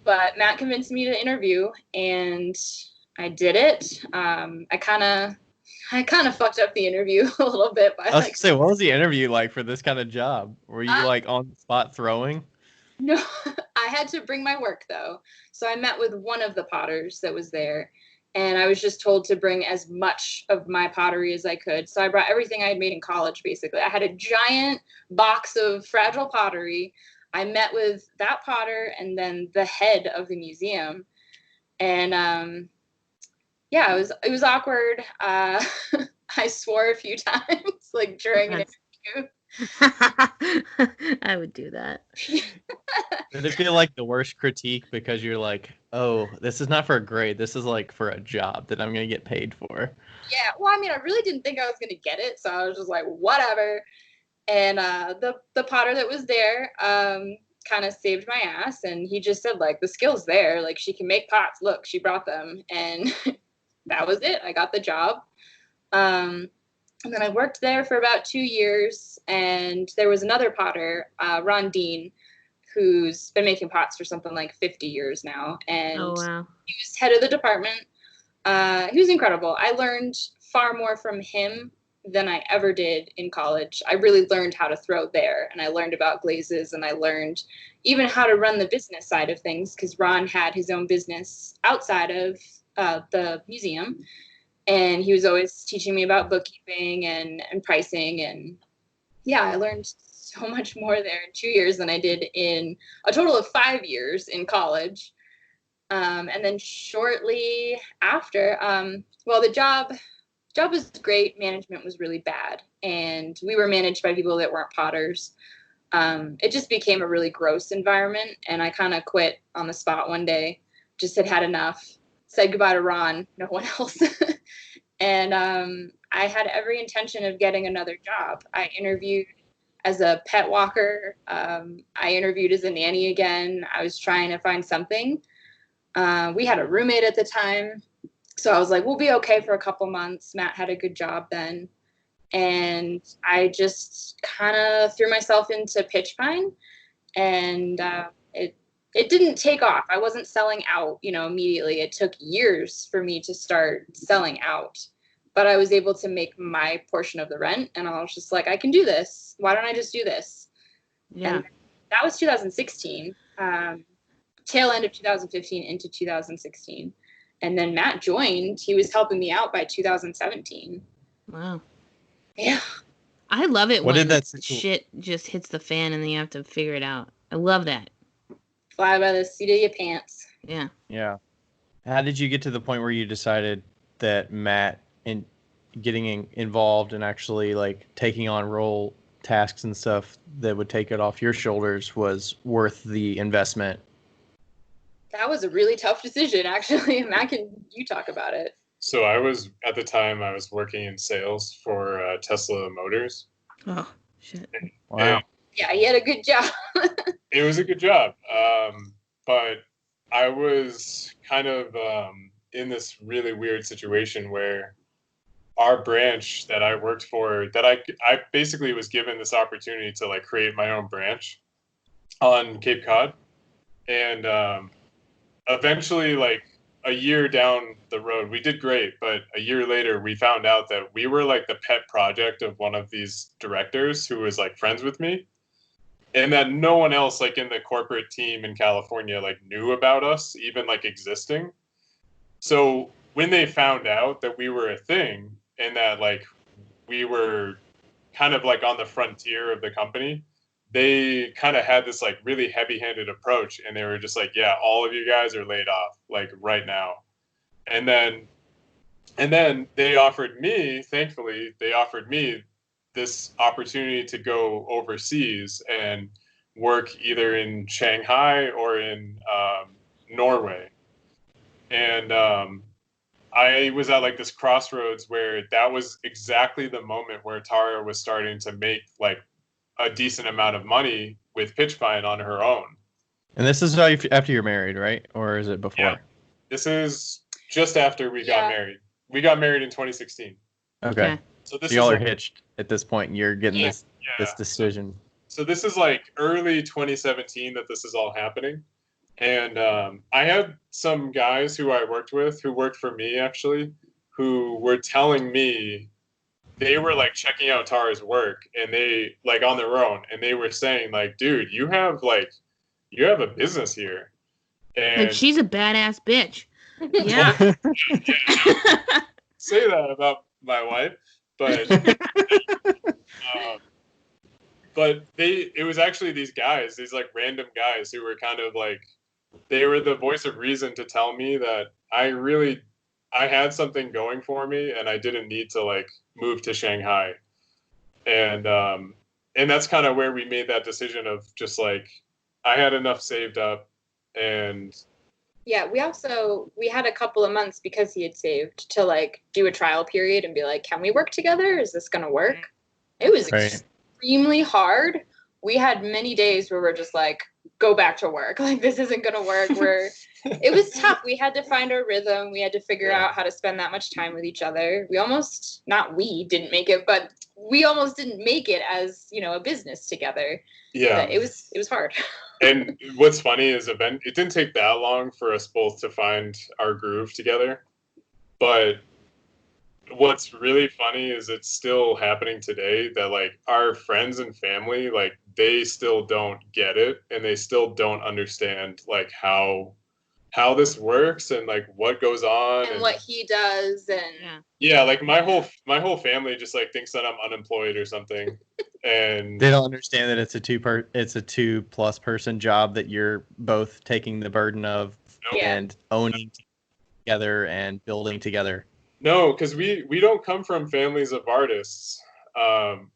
But Matt convinced me to interview, and I did it. I kind of fucked up the interview a little bit. I was gonna say, what was the interview like for this kind of job? Were you like on the spot throwing? No, I had to bring my work though. So I met with one of the potters that was there, and I was just told to bring as much of my pottery as I could. So I brought everything I had made in college, basically. I had a giant box of fragile pottery. I met with that potter and then the head of the museum. And it was awkward. I swore a few times, like during an interview. I would do that. Did it feel like the worst critique because you're like, oh, this is not for a grade. This is like for a job that I'm going to get paid for? Yeah. Well, I mean, I really didn't think I was going to get it. So I was just like, whatever. And the potter that was there kind of saved my ass. And he just said, like, the skill's there. Like, she can make pots. Look, she brought them. And that was it. I got the job. And then I worked there for about 2 years. And there was another potter, Ron Dean, who's been making pots for something like 50 years now. And oh, wow. He was head of the department. He was incredible. I learned far more from him than I ever did in college. I really learned how to throw there, and I learned about glazes, and I learned even how to run the business side of things, because Ron had his own business outside of the museum, and he was always teaching me about bookkeeping and pricing. And yeah, I learned so much more there in 2 years than I did in a total of 5 years in college. And then shortly after, the job was great. Management was really bad. And we were managed by people that weren't potters. It just became a really gross environment. And I kind of quit on the spot one day, just had enough, said goodbye to Ron, no one else. And I had every intention of getting another job. I interviewed as a pet walker. I interviewed as a nanny again. I was trying to find something. We had a roommate at the time. So I was like, we'll be okay for a couple months. Matt had a good job then. And I just kind of threw myself into Pitch Pine. And it didn't take off. I wasn't selling out, immediately. It took years for me to start selling out. But I was able to make my portion of the rent. And I was just like, I can do this. Why don't I just do this? Yeah. And that was 2016. Tail end of 2015 into 2016. And then Matt joined. He was helping me out by 2017. Wow. Yeah. I love it when shit just hits the fan and then you have to figure it out. I love that. Fly by the seat of your pants. Yeah. Yeah. How did you get to the point where you decided that Matt and getting involved and actually like taking on role tasks and stuff that would take it off your shoulders was worth the investment? That was a really tough decision, actually. Matt, you talk about it? So at the time I was working in sales for Tesla Motors. Oh, shit. Wow. Yeah, he had a good job. It was a good job. But I was kind of in this really weird situation where our branch that I worked for, that I basically was given this opportunity to like create my own branch on Cape Cod. And eventually, like a year down the road, we did great. But a year later, we found out that we were like the pet project of one of these directors who was like friends with me. And that no one else like in the corporate team in California like knew about us even like existing. So when they found out that we were a thing and that like we were kind of like on the frontier of the company, they kind of had this like really heavy-handed approach, and they were just like, yeah, all of you guys are laid off like right now. And then they offered me, thankfully, this opportunity to go overseas and work either in Shanghai or in Norway. And I was at like this crossroads where that was exactly the moment where Tara was starting to make like a decent amount of money with Pitch Pine on her own. And this is after you're married, right? Or is it before? Yeah. This is just after we got married. We got married in 2016. Okay. So y'all are hitched at this point, and you're getting this decision. So this is like early 2017 that this is all happening. And I had some guys who I worked with, who worked for me actually, who were telling me, they were like checking out Tara's work, and they like on their own, and they were saying like, dude, you have a business here. And she's a badass bitch. Yeah. Say that about my wife, but it was actually these guys, these like random guys who were kind of like, they were the voice of reason to tell me that I had something going for me and I didn't need to like move to Shanghai. And that's kind of where we made that decision of just like, I had enough saved up. And yeah, we had a couple of months because he had saved to like do a trial period and be like, can we work together? Is this going to work? It was extremely hard. We had many days where we're just like, go back to work. Like, this isn't going to work. It was tough. We had to find our rhythm. We had to figure out how to spend that much time with each other. Didn't make it, but we almost didn't make it as, a business together. Yeah. But it was hard. And what's funny is it didn't take that long for us both to find our groove together. But what's really funny is it's still happening today that like our friends and family, like they still don't get it, and they still don't understand like how this works and like what goes on and what he does. And like my whole family just like thinks that I'm unemployed or something. And they don't understand that it's a 2+ person job that you're both taking the burden of and owning together and building together. No, because we don't come from families of artists, and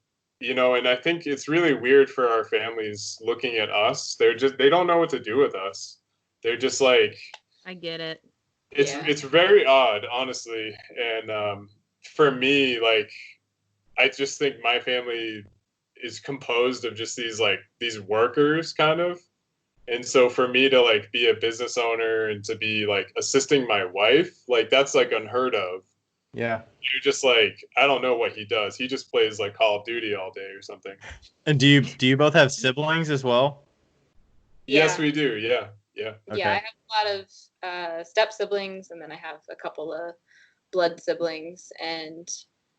I think it's really weird for our families looking at us. They don't know what to do with us. They're just like, I get it. It's very odd, honestly. And for me, like, I just think my family is composed of just these workers kind of. And so for me to like be a business owner and to be like assisting my wife, like that's like unheard of. Yeah. You're just like, I don't know what he does. He just plays like Call of Duty all day or something. And do you both have siblings as well? Yes, we do. Yeah. Okay. Yeah, I have a lot of step siblings, and then I have a couple of blood siblings, and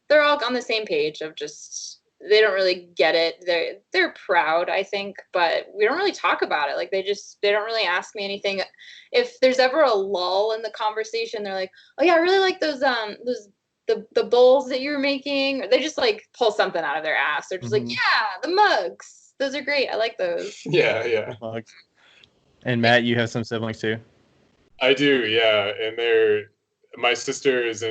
they're all on the same page of just, they don't really get it. They're proud, I think, but we don't really talk about it. Like they don't really ask me anything. If there's ever a lull in the conversation, they're like, "Oh yeah, I really like those the bowls that you were making. They just like pull something out of their ass. They're just like, yeah, the mugs. Those are great. I like those. Yeah. Mugs. And Matt, you have some siblings too? I do, yeah. And my sister is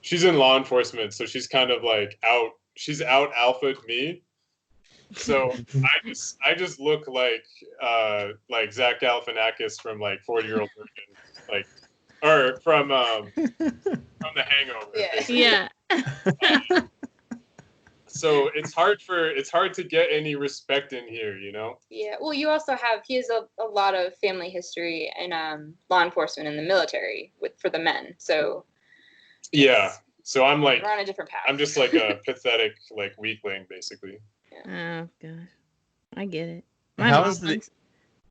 she's in law enforcement, so she's kind of like she's out alphaed me. So I just look like Zach Galifianakis from like 40-Year-Old Virgin, like, or from The Hangover. Yeah. So it's hard to get any respect in here, you know? Yeah. Well, he has a lot of family history in law enforcement in the military for the men. So yeah. So I'm like, we're on a different path. I'm just like a pathetic like weakling, basically. Yeah. Oh gosh, I get it. How is the?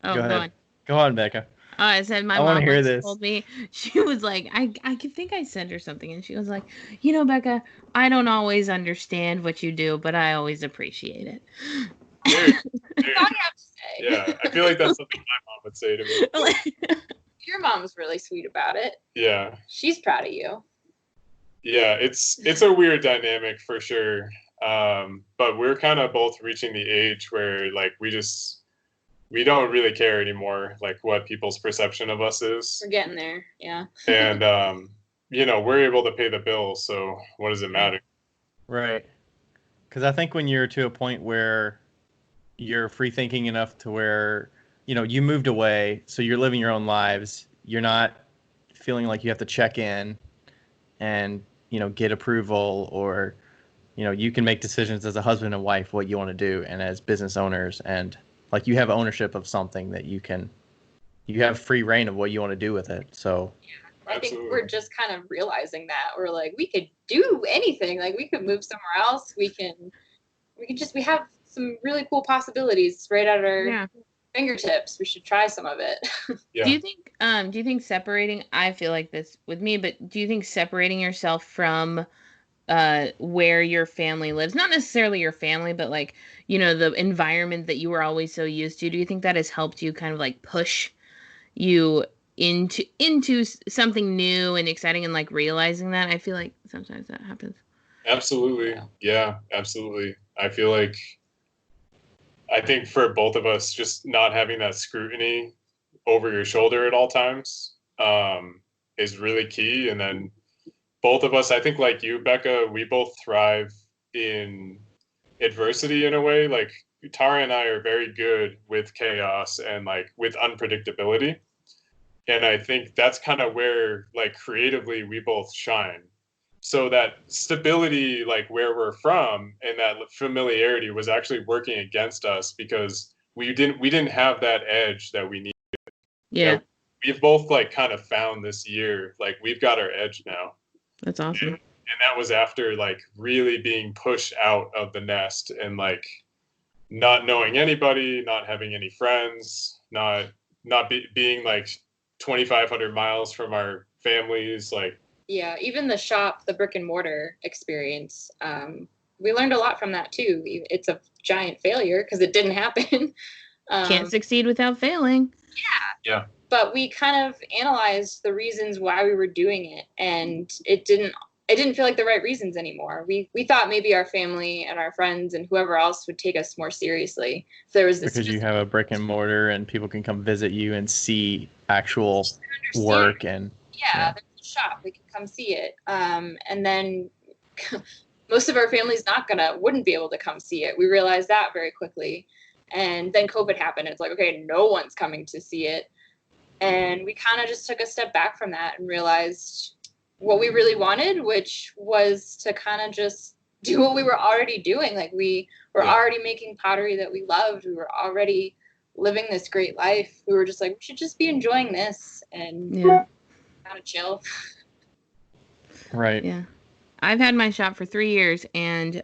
Oh, go on, Becca. Oh, I said my mom told me, she was like, I think I sent her something, and she was like, you know, Becca, I don't always understand what you do, but I always appreciate it. Yeah, I feel like that's something my mom would say to me. Your mom's really sweet about it. Yeah. She's proud of you. Yeah, it's a weird dynamic for sure. But we're kind of both reaching the age where like we don't really care anymore, like what people's perception of us is. We're getting there, yeah. And we're able to pay the bills, so what does it matter? Right. Because I think when you're to a point where you're free thinking enough to where, you moved away, so you're living your own lives, you're not feeling like you have to check in and, get approval, or, you can make decisions as a husband and wife what you want to do, and as business owners, and like you have ownership of something that you have free reign of what you want to do with it. So I think we're just kind of realizing that we're like, we could do anything. Like we could move somewhere else. We have some really cool possibilities right at our fingertips. We should try some of it. Yeah. Do you think separating, I feel like this with me, but do you think separating yourself from where your family lives, not necessarily your family, but like, the environment that you were always so used to, do you think that has helped you kind of like push you into something new and exciting, and like realizing that? I feel like sometimes that happens. Absolutely. Yeah, absolutely. I think for both of us, just not having that scrutiny over your shoulder at all times is really key. And then both of us, I think like you, Becca, we both thrive in adversity in a way. Like Tara and I are very good with chaos and like with unpredictability. And I think that's kind of where like creatively we both shine. So that stability, like where we're from, and that familiarity was actually working against us because we didn't have that edge that we needed. Yeah. We've both like kind of found this year, like we've got our edge now. That's awesome. And that was after like really being pushed out of the nest and like not knowing anybody, not having any friends, not being like 2,500 miles from our families, like. Yeah, even the shop, the brick and mortar experience, we learned a lot from that too. It's a giant failure because it didn't happen. Can't succeed without failing. Yeah. But we kind of analyzed the reasons why we were doing it, and it didn't feel like the right reasons anymore. We thought maybe our family and our friends and whoever else would take us more seriously. So there was this because you have a brick and mortar and people can come visit you and see actual work and there's a shop, we can come see it. And then most of our family's wouldn't be able to come see it. We realized that very quickly. And then COVID happened. It's like, okay, no one's coming to see it. And we kind of just took a step back from that and realized what we really wanted, which was to kind of just do what we were already doing. Like we were already making pottery that we loved. We were already living this great life. We were just like, we should just be enjoying this and kind of chill. Right. Yeah. I've had my shop for 3 years, and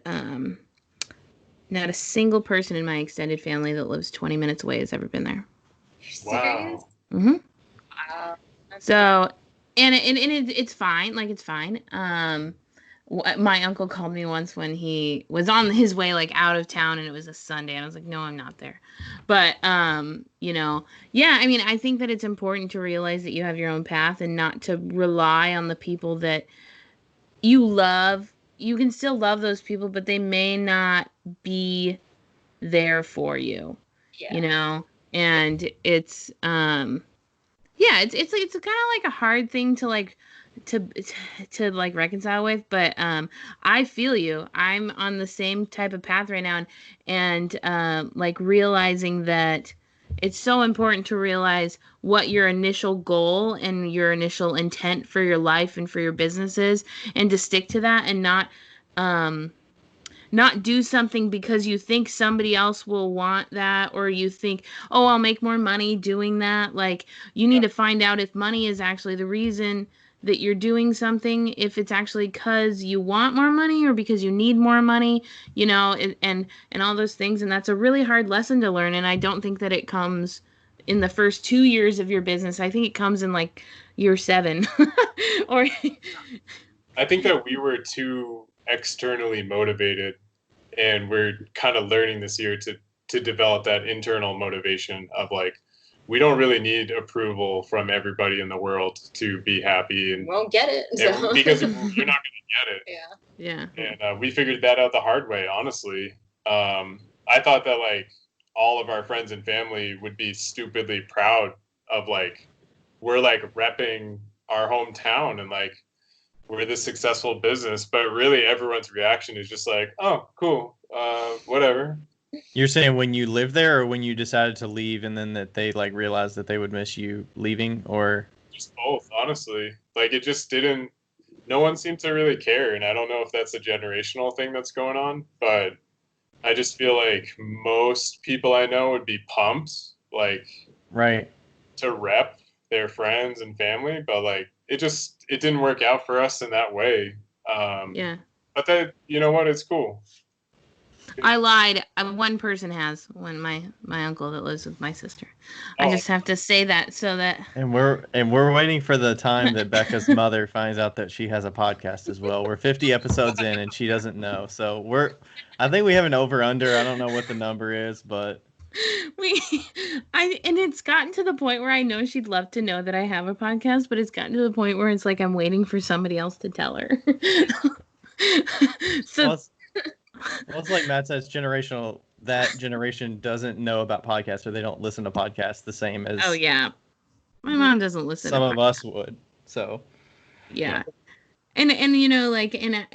not a single person in my extended family that lives 20 minutes away has ever been there. Wow. Mm-hmm. Wow. So, and it's fine. Like, it's fine. My uncle called me once when he was on his way, like, out of town, and it was a Sunday, and I was like, no, I'm not there. But, I mean, I think that it's important to realize that you have your own path and not to rely on the people that you can still love those people, but they may not be there for you, you know? And it's, it's kind of like a hard thing to like, to like reconcile with, but I feel you. I'm on the same type of path right now, and like realizing that it's so important to realize what your initial goal and your initial intent for your life and for your business is, and to stick to that, and not do something because you think somebody else will want that, or you think, oh, I'll make more money doing that. Like, you need to find out if money is actually the reason that you're doing something, if it's actually because you want more money or because you need more money, you know, and all those things. And that's a really hard lesson to learn. And I don't think that it comes in the first 2 years of your business. I think it comes in like year 7 or I think that we were too externally motivated, and we're kind of learning this year to develop that internal motivation of like, we don't really need approval from everybody in the world to be happy, and won't get it because you're not going to get it. Yeah. And we figured that out the hard way, honestly. I thought that like all of our friends and family would be stupidly proud of like, we're like repping our hometown and like we're this successful business, but really everyone's reaction is just like, oh, cool, whatever. You're saying when you lived there, or when you decided to leave, and then that they like realized that they would miss you leaving, or just both, honestly. Like, it just didn't. No one seemed to really care, and I don't know if that's a generational thing that's going on, but I just feel like most people I know would be pumped, like, right, to rep their friends and family, but like it didn't work out for us in that way. But that, you know what, it's cool. I lied. One person has. My uncle that lives with my sister. I just have to say that so that. And we're waiting for the time that Becca's mother finds out that she has a podcast as well. We're 50 episodes in and she doesn't know. So I think we have an over under. I don't know what the number is, but and it's gotten to the point where I know she'd love to know that I have a podcast, but it's gotten to the point where it's like I'm waiting for somebody else to tell her. So. Well, it's like Matt says, generational. That generation doesn't know about podcasts, or they don't listen to podcasts the same as. Oh yeah, my mom doesn't listen. Some of us would. So. Yeah, and you know, like, and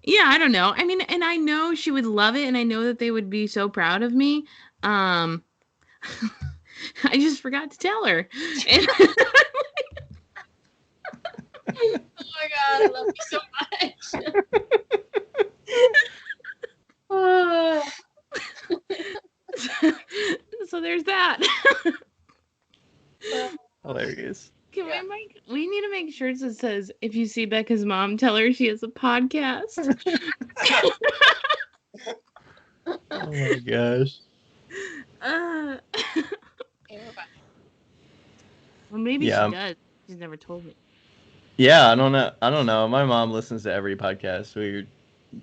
yeah, I don't know. I mean, and I know she would love it, and I know that they would be so proud of me. I just forgot to tell her. And oh my god, I love you so much. So there's that. Hilarious. We need to make shirts that says, if you see Becca's mom, tell her she has a podcast. Oh my gosh. Well, maybe she does. She's never told me. Yeah, I don't know. My mom listens to every podcast.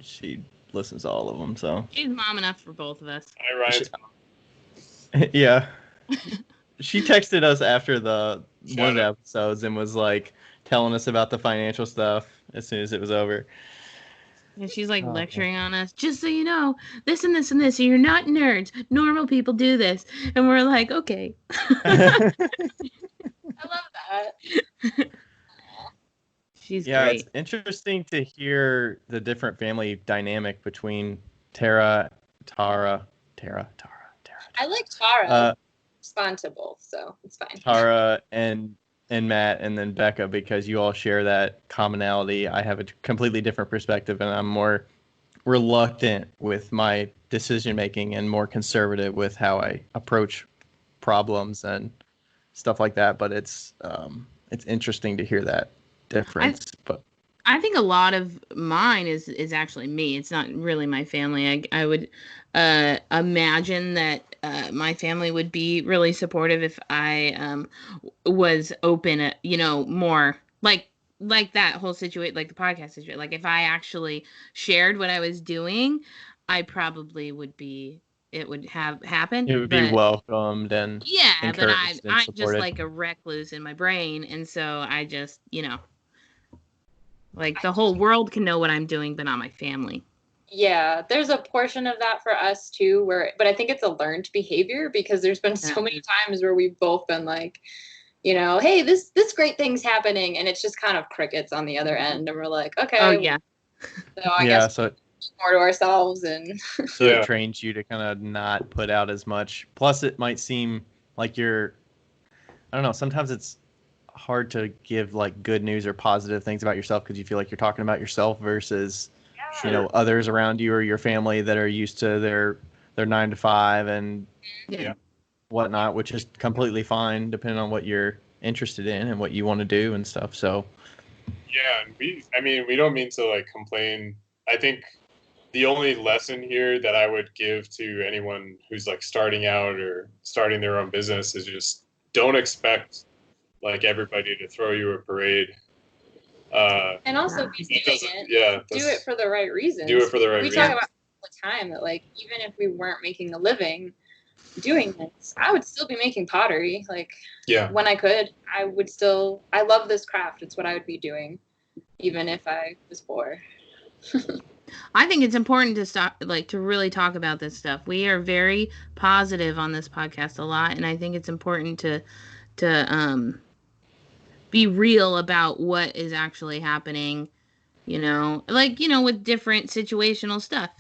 She listens to all of them, so. She's mom enough for both of us. Hi, Ryan. Yeah. She texted us after one of the episodes and was like telling us about the financial stuff as soon as it was over. And she's like lecturing on us. Just so you know, this and this and this. You're not nerds. Normal people do this. And we're like, okay. I love that. She's great. It's interesting to hear the different family dynamic between Tara. I like Tara. Responsible, so it's fine. Tara and Matt, and then Becca, because you all share that commonality. I have a completely different perspective, and I'm more reluctant with my decision making and more conservative with how I approach problems and stuff like that. But it's interesting to hear that difference. I think a lot of mine is actually me. It's not really my family. I would imagine that my family would be really supportive if I was open, more like that whole situation, like the podcast situation. Like if I actually shared what I was doing, I probably would be. It would have happened. It would be welcomed and but I'm just like a recluse in my brain, and so I just Like the whole world can know what I'm doing, but not my family. Yeah, there's a portion of that for us too, but I think it's a learned behavior because there's been so many times where we've both been like, hey, this great thing's happening, and it's just kind of crickets on the other end, and we're like, okay. Oh yeah. So I guess so more to ourselves, and so it trains you to kind of not put out as much. Plus, it might seem like I don't know. Sometimes it's hard to give like good news or positive things about yourself because you feel like you're talking about yourself versus others around you or your family that are used to their 9 to 5 and whatnot, which is completely fine depending on what you're interested in and what you want to do and stuff. So we don't mean to like complain. I think the only lesson here that I would give to anyone who's like starting out or starting their own business is just don't expect like everybody to throw you a parade. And also be doing it. Do it for the right reasons. Do it for the right reasons. We talk about all the time that like even if we weren't making a living doing this, I would still be making pottery. Like when I could, I love this craft. It's what I would be doing, even if I was poor. I think it's important to really talk about this stuff. We are very positive on this podcast a lot, and I think it's important to be real about what is actually happening, with different situational stuff,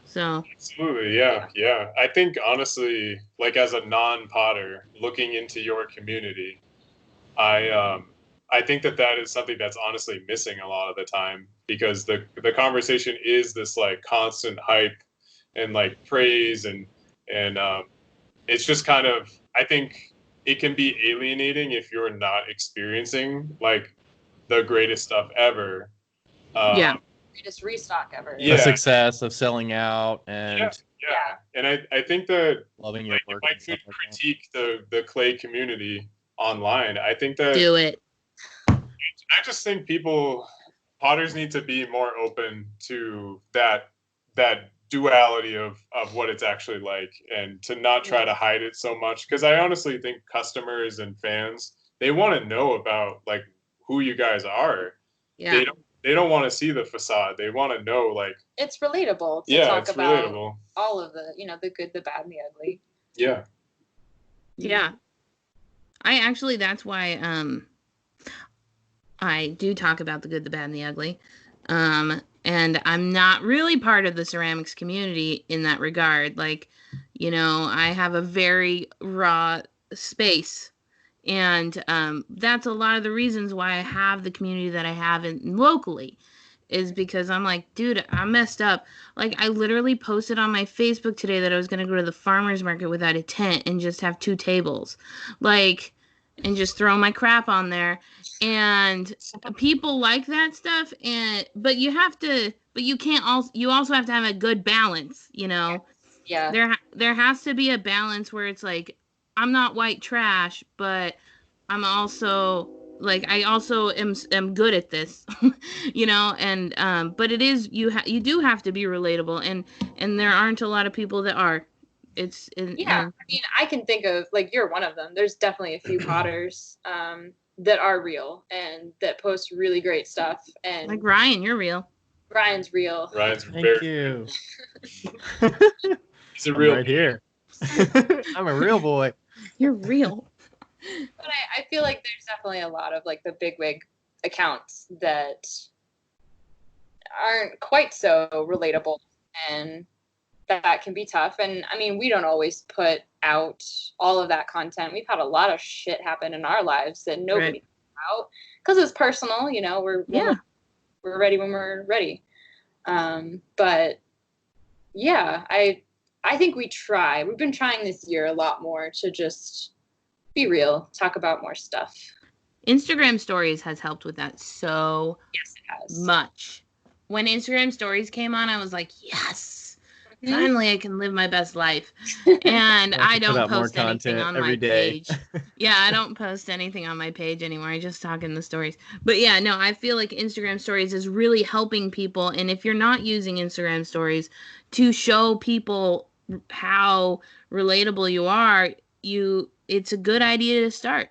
so. Absolutely. Yeah. I think honestly, like as a non-potter looking into your community, I think that is something that's honestly missing a lot of the time because the conversation is this like constant hype and like praise and it's just kind of, I think it can be alienating if you're not experiencing like the greatest stuff ever. Greatest restock ever. The success of selling out and and I think that loving your work. If I could critique the clay community online, I think that do it. I just think potters need to be more open to that duality of what it's actually like and to not try to hide it so much. Because I honestly think customers and fans, they want to know about like who you guys are. Yeah. They don't want to see the facade. They want to know like it's relatable to talk about all of the, the good, the bad, and the ugly. Yeah. Yeah. That's why I do talk about the good, the bad, and the ugly. And I'm not really part of the ceramics community in that regard. Like, I have a very raw space. And that's a lot of the reasons why I have the community that I have locally is because I'm like, dude, I messed up. Like, I literally posted on my Facebook today that I was going to go to the farmer's market without a tent and just have 2 tables. Like, and just throw my crap on there. And people like that stuff. But you also have to have a good balance, Yeah. There has to be a balance where it's like, I'm not white trash, but I'm also like, I also am good at this, and, but it is, you do have to be relatable and there aren't a lot of people that are. I can think of like you're one of them. There's definitely a few potters that are real and that post really great stuff. And like Ryan, you're real. Ryan's real. Thank you. He's a real right here. I'm a real boy. You're real. But I feel like there's definitely a lot of like the bigwig accounts that aren't quite so relatable and that can be tough. And I mean, we don't always put out all of that content. We've had a lot of shit happen in our lives that nobody puts out because it's personal, we're ready when we're ready. But yeah, I think we've been trying this year a lot more to just be real, talk about more stuff. Instagram stories has helped with that so it has. much. When Instagram stories came on, I was like, yes. Finally, I can live my best life. And I don't post anything on my page. Yeah, I don't post anything on my page anymore. I just talk in the stories. But yeah, no, I feel like Instagram stories is really helping people. And if you're not using Instagram stories to show people how relatable you are, it's a good idea to start,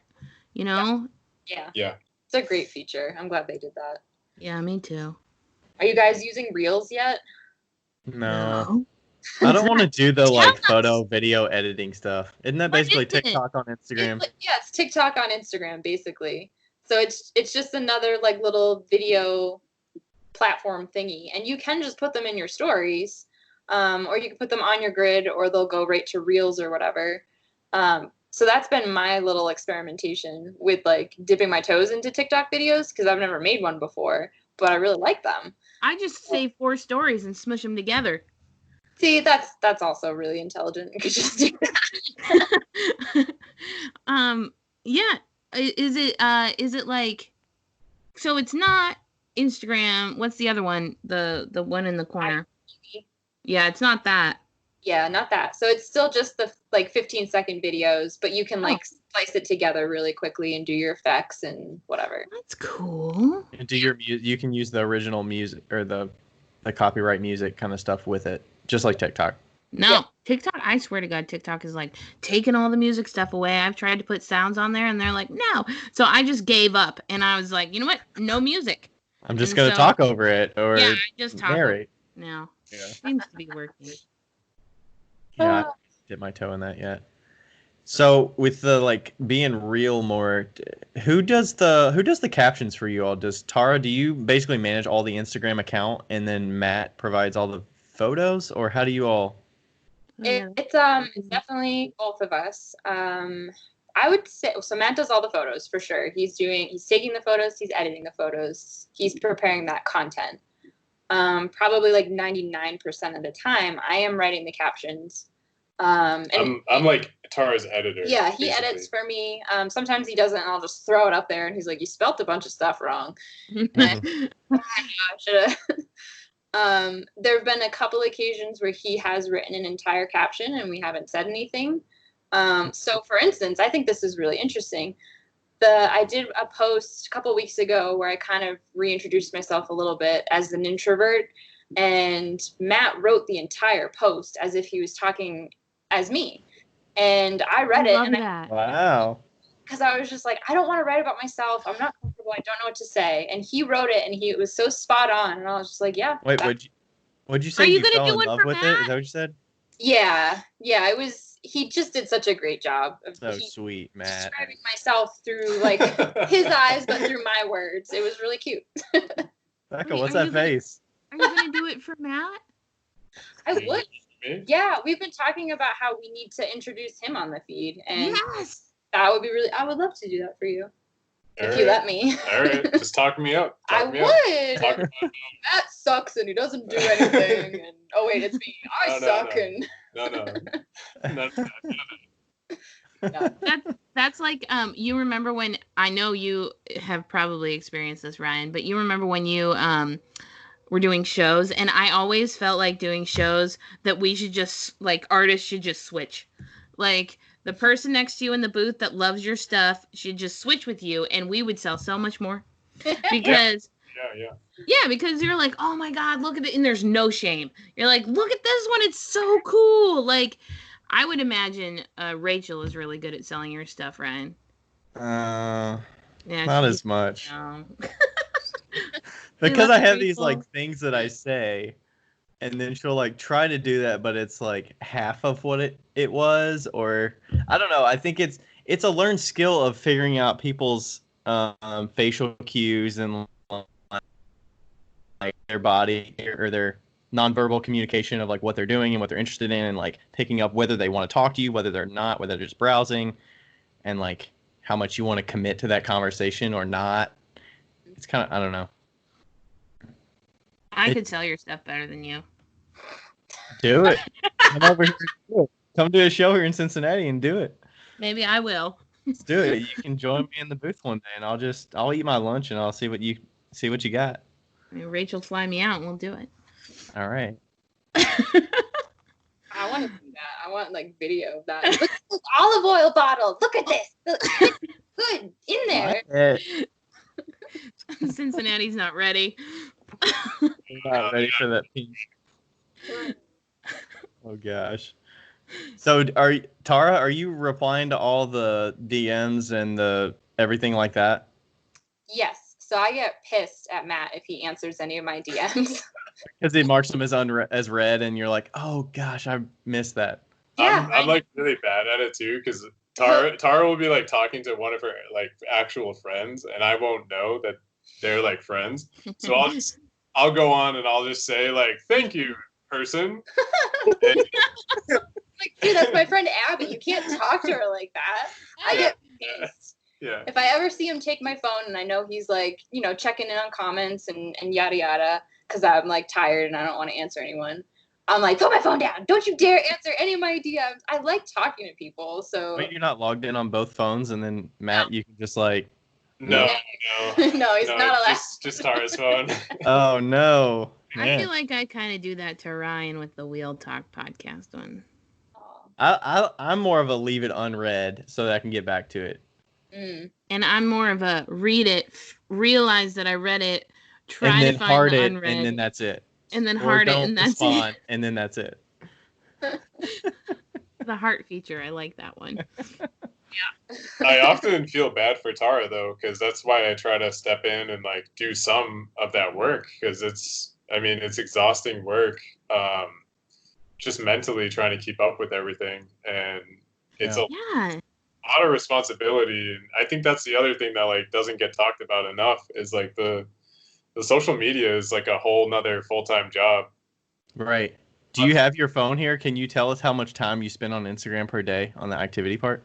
Yeah. It's a great feature. I'm glad they did that. Yeah, me too. Are you guys using Reels yet? No. I don't want to do the like photo video editing stuff. Isn't that basically TikTok on Instagram? It's TikTok on Instagram basically. So it's just another like little video platform thingy, and you can just put them in your stories, or you can put them on your grid, or they'll go right to Reels or whatever. So that's been my little experimentation with like dipping my toes into TikTok videos, because I've never made one before, but I really like them. I just save 4 stories and smush them together. See, that's also really intelligent. You could just do that. Yeah. Is it like, so it's not Instagram? What's the other one? The one in the corner. Yeah, it's not that. Yeah, not that. So it's still just the like 15-second videos, but you can like splice it together really quickly and do your effects and whatever. That's cool. And you can use the original music or the copyright music kind of stuff with it, just like TikTok. No, TikTok, I swear to God, TikTok is like taking all the music stuff away. I've tried to put sounds on there and they're like, no. So I just gave up and I was like, you know what? No music. I'm just going to talk over it or I just talk narrate. No. Yeah. Seems to be working. Yeah, I haven't dipped my toe in that yet. So with the like being real more, who does the captions for you all? Does Tara, do you basically manage all the Instagram account and then Matt provides all the photos, or how do you all? It's definitely both of us. I would say so. Matt does all the photos for sure. He's taking the photos, he's editing the photos, he's preparing that content. Probably like 99% of the time, I am writing the captions. And I'm like Tara's editor. Yeah, he basically edits for me. Sometimes he doesn't, and I'll just throw it up there, and he's like, "You spelt a bunch of stuff wrong." I should have. There have been a couple occasions where he has written an entire caption and we haven't said anything. So, for instance, I think this is really interesting. I did a post a couple weeks ago where I kind of reintroduced myself a little bit as an introvert, and Matt wrote the entire post as if he was talking as me. And I read it. Wow. Because I was just like, I don't want to write about myself. I'm not comfortable. I don't know what to say. And he wrote it, and it was so spot on. And I was just like, yeah. Wait, what'd you say? Are you gonna fell do in it love for with Matt? it? Is that what you said? Yeah. It was. He just did such a great job of sweet, Matt. describing myself through like his eyes, but through my words. It was really cute. Becca, what's that face? Are you gonna do it for Matt? I would. Yeah, we've been talking about how we need to introduce him on the feed, and that would be really. I would love to do that for you. If you let me. All right, just talk me up. I would. Matt sucks and he doesn't do anything. And oh wait, it's me. I suck and. No. That's like you remember when, I know you have probably experienced this, Ryan, but you remember when you were doing shows, and I always felt like doing shows that we should just like artists should just switch, like. The person next to you in the booth that loves your stuff should just switch with you, and we would sell so much more. Because because you're like, oh my God, look at it, and there's no shame. You're like, look at this one, it's so cool. Like, I would imagine Rachel is really good at selling your stuff, Ryan. Not as much. No. Because I have these like things that I say. And then she'll like try to do that, but it's like half of what it was, or I don't know. I think it's a learned skill of figuring out people's facial cues and like their body or their nonverbal communication of like what they're doing and what they're interested in, and like picking up whether they want to talk to you, whether they're not, whether they're just browsing, and like how much you want to commit to that conversation or not. It's kind of, I don't know. I could sell your stuff better than you. Do it. Come over here. Come to a show here in Cincinnati and do it. Maybe I will. Let's do it. You can join me in the booth one day, and I'll eat my lunch and I'll see what you got. Rachel, fly me out and we'll do it. All right. I want to do that. I want like video of that. Look at this olive oil bottle. Look at this. Good in there. Cincinnati's not ready. I'm not ready for that pink. Oh gosh. So Tara, are you replying to all the DMs and the everything like that? Yes. So I get pissed at Matt if he answers any of my DMs. Because he marks them as read, and you're like, oh gosh, I missed that. Yeah, I'm like really bad at it too, because Tara will be like talking to one of her like actual friends, and I won't know that they're like friends. So I'll go on and I'll just say like, thank you, person. Like, dude, that's my friend Abby. You can't talk to her like that. I get pissed. Yeah. If I ever see him take my phone and I know he's like, you know, checking in on comments and yada yada, because I'm like tired and I don't want to answer anyone, I'm like, put my phone down. Don't you dare answer any of my DMs. I like talking to people. So Wait, you're not logged in on both phones, and then Matt, you can just like. No, he's not allowed. Just Tara's phone. Oh no. I feel like I kind of do that to Ryan with the Wheel Talk podcast one. I'm more of a leave it unread so that I can get back to it. And I'm more of a read it, realize that I read it, try to find heart the it, unread, and then that's it. And then heart it, and that's it. And then that's it. The heart feature, I like that one. Yeah. I often feel bad for Tara though, because that's why I try to step in and like do some of that work, because it's exhausting work. Just mentally trying to keep up with everything, and it's a lot of responsibility. And I think that's the other thing that like doesn't get talked about enough is like the social media is like a whole nother full-time job. Right. Do you have your phone here? Can you tell us how much time you spend on Instagram per day on the activity part?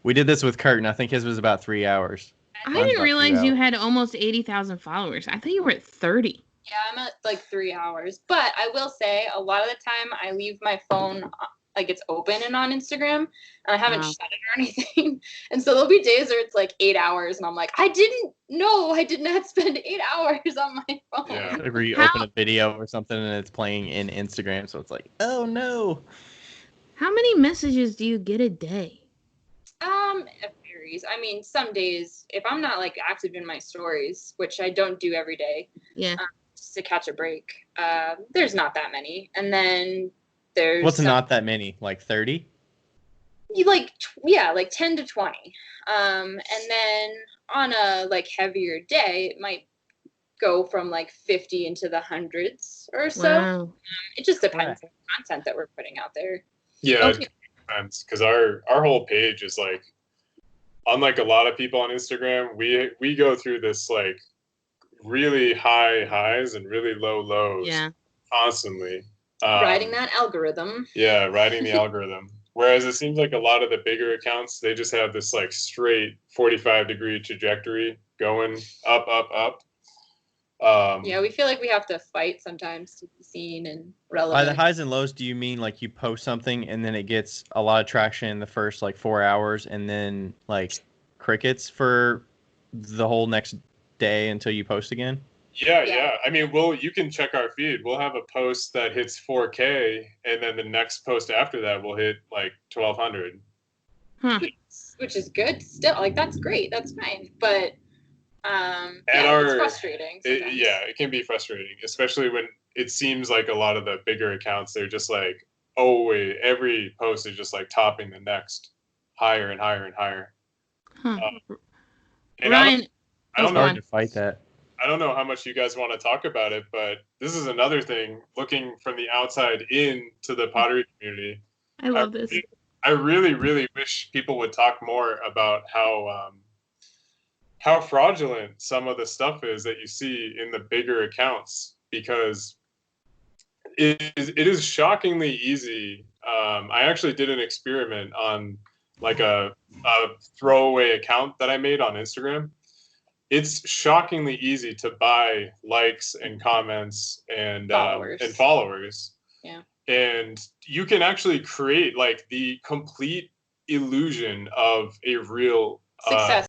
We did this with Kurt, and I think his was about 3 hours. I didn't realize you had almost 80,000 followers. I thought you were at 30. Yeah, I'm at like 3 hours. But I will say a lot of the time I leave my phone like it's open and on Instagram, and I haven't shut it or anything. And so there'll be days where it's like 8 hours and I'm like, I didn't know I did not spend 8 hours on my phone. Yeah. Or you open a video or something and it's playing in Instagram, so it's like, oh no. How many messages do you get a day? It varies. I mean, some days if I'm not like active in my stories, which I don't do every day. Yeah. Just to catch a break. There's not that many. And then there's what's not that many? Like 30? Like 10 to 20. And then on a like heavier day, it might go from like 50 into the hundreds or so. Wow. It just depends on the content that we're putting out there. Yeah, it depends, because our whole page is like, unlike a lot of people on Instagram, we go through this like really high highs and really low lows constantly. Riding that algorithm. Yeah, riding the algorithm. Whereas it seems like a lot of the bigger accounts, they just have this like straight 45-degree trajectory going up, up, up. Yeah, we feel like we have to fight sometimes to be seen and relevant. By the highs and lows, do you mean like you post something and then it gets a lot of traction in the first like 4 hours and then like crickets for the whole next day until you post again? Yeah. I mean, you can check our feed. We'll have a post that hits 4K, and then the next post after that will hit like 1,200. Which is good still. Like, that's great. That's fine. But it's frustrating. It can be frustrating, especially when it seems like a lot of the bigger accounts, they're just like, oh wait, every post is just like topping the next higher and higher and higher. And Ryan, I don't know hard to fight that. I don't know how much you guys want to talk about it, but this is another thing, looking from the outside in to the pottery community. I love this. I really, really wish people would talk more about how fraudulent some of the stuff is that you see in the bigger accounts, because it is shockingly easy. I actually did an experiment on like a throwaway account that I made on Instagram. It's shockingly easy to buy likes and comments and followers. Yeah. And you can actually create like the complete illusion of a real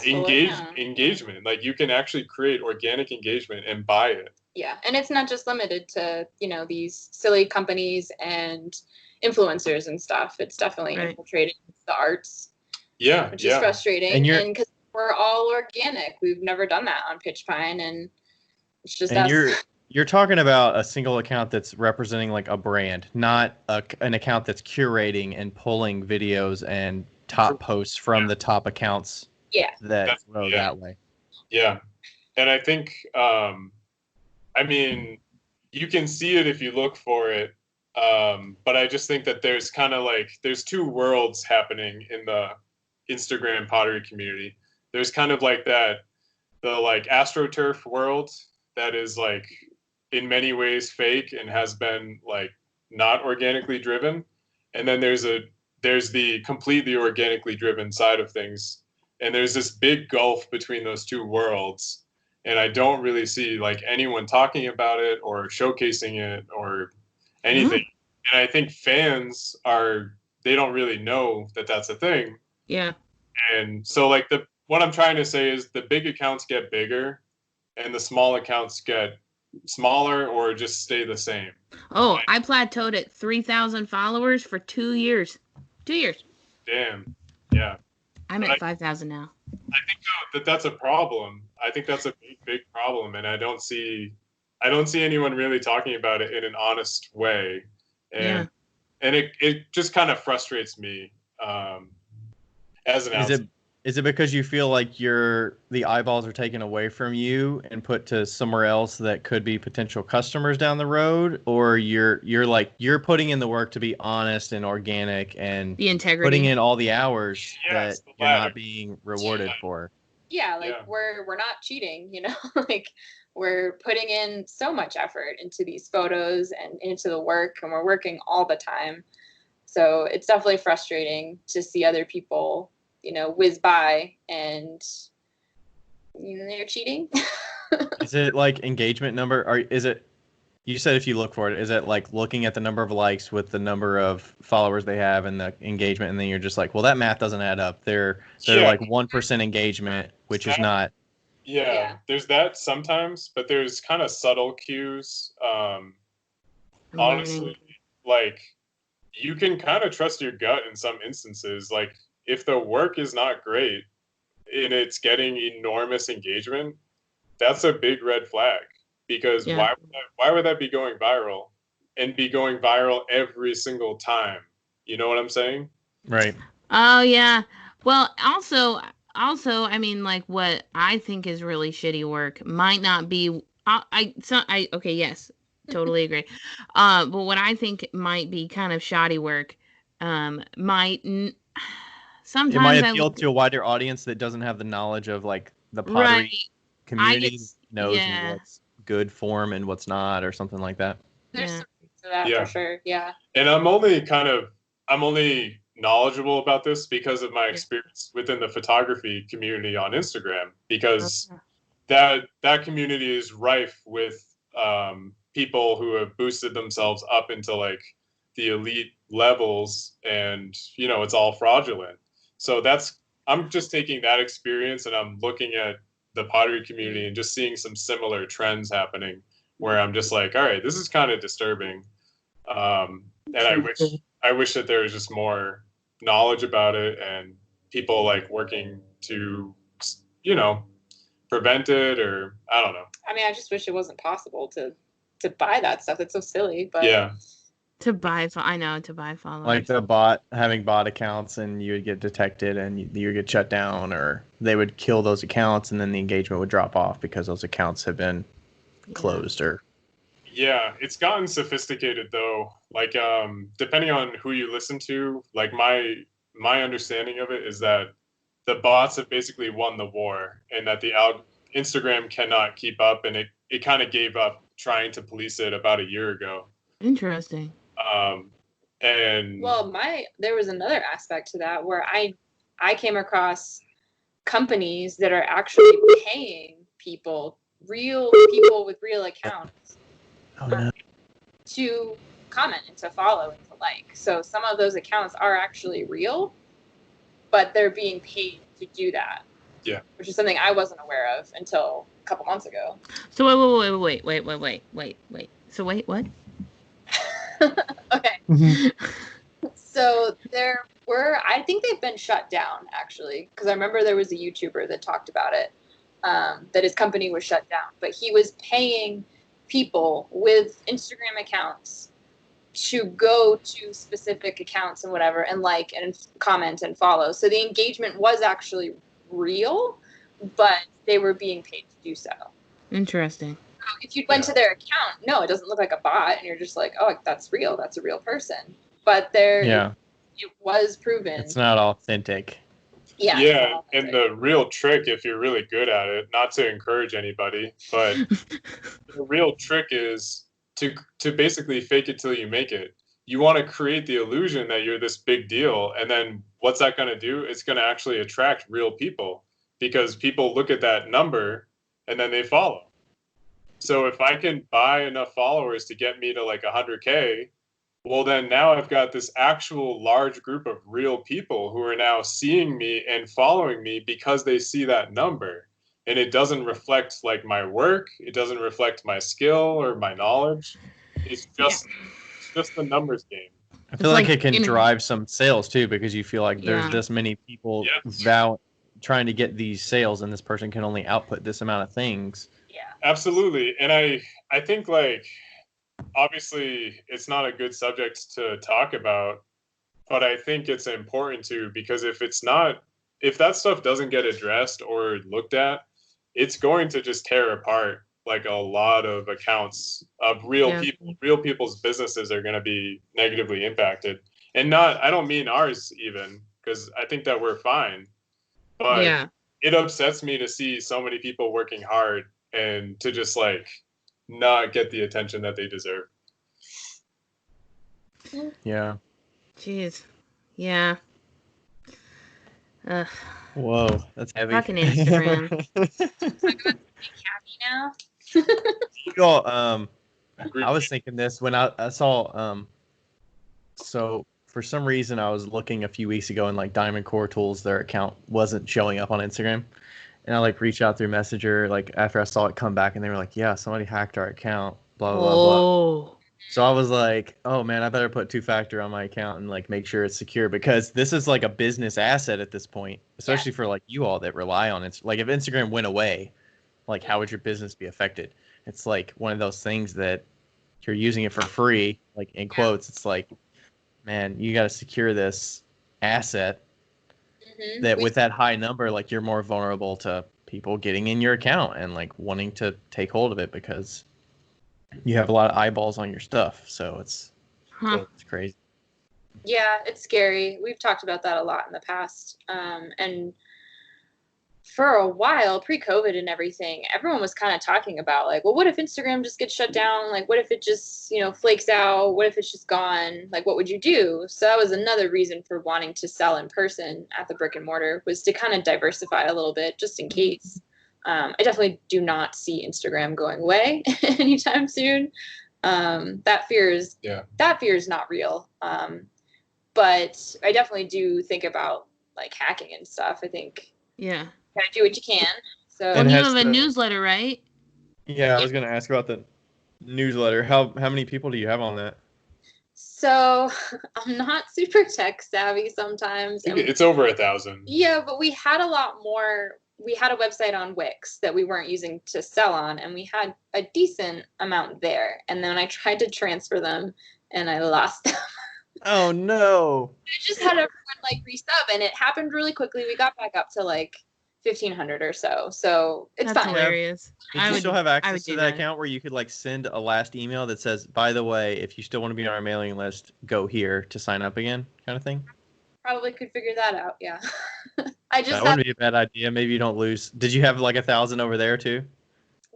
engagement. Like you can actually create organic engagement and buy it. Yeah. And it's not just limited to, these silly companies and influencers and stuff. It's definitely infiltrating the arts. Yeah. Which is frustrating. And because we're all organic. We've never done that on Pitch Pine, and it's just us. You're talking about a single account that's representing like a brand, not an account that's curating and pulling videos and top posts from the top accounts. Yeah. That grow that way. Yeah. And I think, I mean, you can see it if you look for it. But I just think that there's kind of like, there's two worlds happening in the Instagram pottery community. There's kind of like the like AstroTurf world that is like in many ways fake and has been like not organically driven. And then there's the completely organically driven side of things. And there's this big gulf between those two worlds. And I don't really see like anyone talking about it or showcasing it or anything. And I think fans they don't really know that that's a thing. Yeah. And so like what I'm trying to say is the big accounts get bigger and the small accounts get smaller or just stay the same. Oh, I plateaued at 3,000 followers for 2 years. 2 years. Damn. Yeah. I'm at 5,000 now. I think that's a problem. I think that's a big problem, and I don't see anyone really talking about it in an honest way. And it just kind of frustrates me as an outsider. Is it because you feel like the eyeballs are taken away from you and put to somewhere else that could be potential customers down the road, or you're putting in the work to be honest and organic and the integrity, putting in all the hours that you're not being rewarded for? Yeah, we're not cheating, like we're putting in so much effort into these photos and into the work, and we're working all the time. So it's definitely frustrating to see other people whiz by and they're cheating. Is it like engagement number, or is it, you said if you look for it, is it like looking at the number of likes with the number of followers they have and the engagement, and then you're just like, well, that math doesn't add up. They're like 1% engagement, which is not. Yeah, there's that sometimes, but there's kind of subtle cues. Honestly, like you can kind of trust your gut in some instances. Like if the work is not great and it's getting enormous engagement, that's a big red flag, because why would that be going viral and be going viral every single time? You know what I'm saying? Right. Oh yeah. Well, also, I mean, like what I think is really shitty work might not be. Okay, yes, totally agree. But what I think might be kind of shoddy work, might. Sometimes it might appeal to a wider audience that doesn't have the knowledge of like the pottery community, knows what's good form and what's not, or something like that. There's something to that for sure. Yeah. And I'm only knowledgeable about this because of my experience within the photography community on Instagram, because that community is rife with people who have boosted themselves up into like the elite levels, and it's all fraudulent. So I'm just taking that experience and I'm looking at the pottery community and just seeing some similar trends happening where I'm just like, all right, this is kind of disturbing. And I wish that there was just more knowledge about it and people like working to, prevent it, or I don't know. I mean, I just wish it wasn't possible to buy that stuff. It's so silly, but yeah. To buy followers. Like having bot accounts, and you would get detected and you would get shut down, or they would kill those accounts and then the engagement would drop off because those accounts have been closed. Or it's gotten sophisticated though. Like depending on who you listen to, like my understanding of it is that the bots have basically won the war, and that the Instagram cannot keep up, and it kind of gave up trying to police it about a year ago. Interesting. And there was another aspect to that where I came across companies that are actually paying real people with real accounts to comment and to follow and to like. So some of those accounts are actually real, but they're being paid to do that. Yeah. Which is something I wasn't aware of until a couple months ago. So wait. So wait, what? Okay. So I think they've been shut down actually, because I remember there was a YouTuber that talked about it, that his company was shut down, but he was paying people with Instagram accounts to go to specific accounts and whatever and like and comment and follow. So the engagement was actually real, but they were being paid to do so. Interesting. So if you went to their account, no, it doesn't look like a bot, and you're just like, oh, that's real. That's a real person. But it was proven. It's not authentic. Yeah. Yeah, and the real trick, if you're really good at it, not to encourage anybody, but the real trick is to basically fake it till you make it. You want to create the illusion that you're this big deal, and then what's that going to do? It's going to actually attract real people, because people look at that number and then they follow. So if I can buy enough followers to get me to like 100K, well, then now I've got this actual large group of real people who are now seeing me and following me because they see that number. And it doesn't reflect like my work. It doesn't reflect my skill or my knowledge. It's just the numbers game. I feel like it can drive some sales too, because you feel like there's this many people trying to get these sales, and this person can only output this amount of things. Yeah, absolutely. And I think like, obviously it's not a good subject to talk about, but I think it's important to, because if that stuff doesn't get addressed or looked at, it's going to just tear apart like a lot of accounts of real people. Real people's businesses are going to be negatively impacted. And I don't mean ours even, because I think that we're fine. But it upsets me to see so many people working hard and to just like not get the attention that they deserve. Yeah. Jeez. Yeah. Whoa, that's heavy. Fucking Instagram. Talk about happy now. I was thinking this when I saw so for some reason I was looking a few weeks ago, and like Diamond Core Tools, their account wasn't showing up on Instagram, and I like reached out through Messenger like after I saw it come back, and they were like, yeah, somebody hacked our account, blah blah blah. So I was like, oh man, I better put 2-factor on my account and like make sure it's secure, because this is like a business asset at this point, especially for like you all that rely on it. Like if Instagram went away, like how would your business be affected? It's like one of those things that you're using it for free, like in quotes. It's like, man, you got to secure this asset that with that high number, like you're more vulnerable to people getting in your account and like wanting to take hold of it, because you have a lot of eyeballs on your stuff. So it's crazy. Yeah, it's scary. We've talked about that a lot in the past. And for a while, pre-COVID and everything, everyone was kind of talking about like, well, what if Instagram just gets shut down? Like, what if it just, flakes out? What if it's just gone? Like, what would you do? So that was another reason for wanting to sell in person at the brick and mortar, was to kind of diversify a little bit, just in case. I definitely do not see Instagram going away anytime soon. That fear is not real. But I definitely do think about like hacking and stuff. I think gotta do what you can. So you have a newsletter, right? Yeah, I was gonna ask about the newsletter. How many people do you have on that? So I'm not super tech savvy sometimes. It's over 1,000. Yeah, but we had a lot more. We had a website on Wix that we weren't using to sell on, and we had a decent amount there. And then I tried to transfer them, and I lost them. Oh no! I just had everyone like resub, and it happened really quickly. We got back up to like 1,500 or so. So it's fine. Hilarious. Did you still have access to that account where you could like send a last email that says, by the way, if you still want to be on our mailing list, go here to sign up again, kind of thing? Probably could figure that out. Yeah. That wouldn't be a bad idea. Maybe you don't lose. Did you have like 1,000 over there too?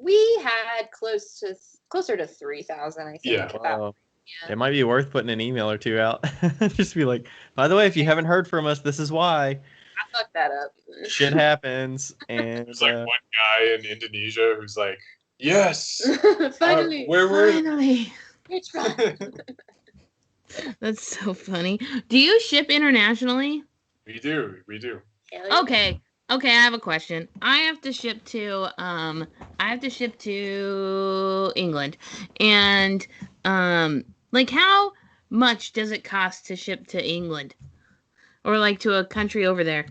We had closer to 3,000, I think. Yeah. It might be worth putting an email or two out. Just be like, by the way, if you haven't heard from us, this is why. I fucked that up. Shit happens. And there's like one guy in Indonesia who's like, yes. Finally. Finally. Which one? That's so funny. Do you ship internationally? We do. Okay. I have a question. I have to ship to England, and like how much does it cost to ship to England, or like to a country over there?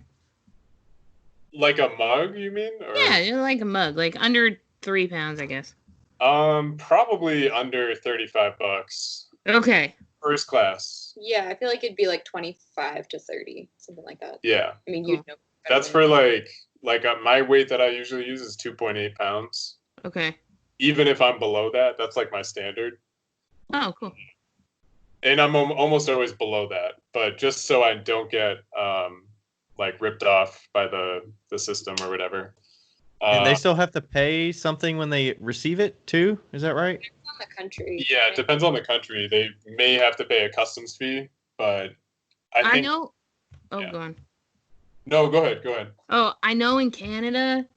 Like a mug, you mean? Or... Yeah, like a mug, like under 3 pounds, I guess. Probably under $35. Okay. First class. Yeah, I feel like it'd be like 25 to 30, something like that. Yeah. I mean, you'd know. That's for like like my weight that I usually use is 2.8 pounds. Okay. Even if I'm below that, that's like my standard. Oh, cool. And I'm almost always below that, but just so I don't get like ripped off by the system or whatever. And they still have to pay something when they receive it too? Is that right? Depends on the country. Yeah, it depends on the country. They may have to pay a customs fee, but I think... know. Oh, yeah. Go on. No, go ahead. Oh, I know in Canada,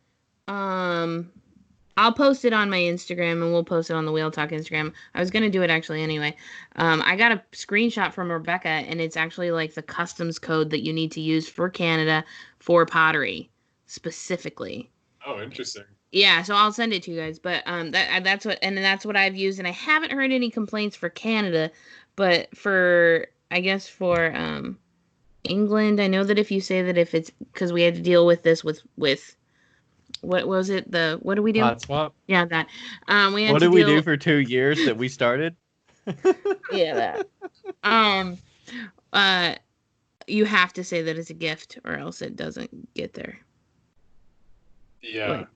I'll post it on my Instagram and we'll post it on the Wheel Talk Instagram. I was going to do it actually anyway. I got a screenshot from Rebecca and it's actually like the customs code that you need to use for Canada for pottery specifically. Oh, interesting. Yeah, so I'll send it to you guys. But that's what I've used, and I haven't heard any complaints for Canada, but for England, I know that if you say that if it's because we had to deal with this with what was it? What do we do? Hot swap. Yeah, that. What did we do for 2 years that we started? Yeah, that. You have to say that it's a gift, or else it doesn't get there. Yeah. Like,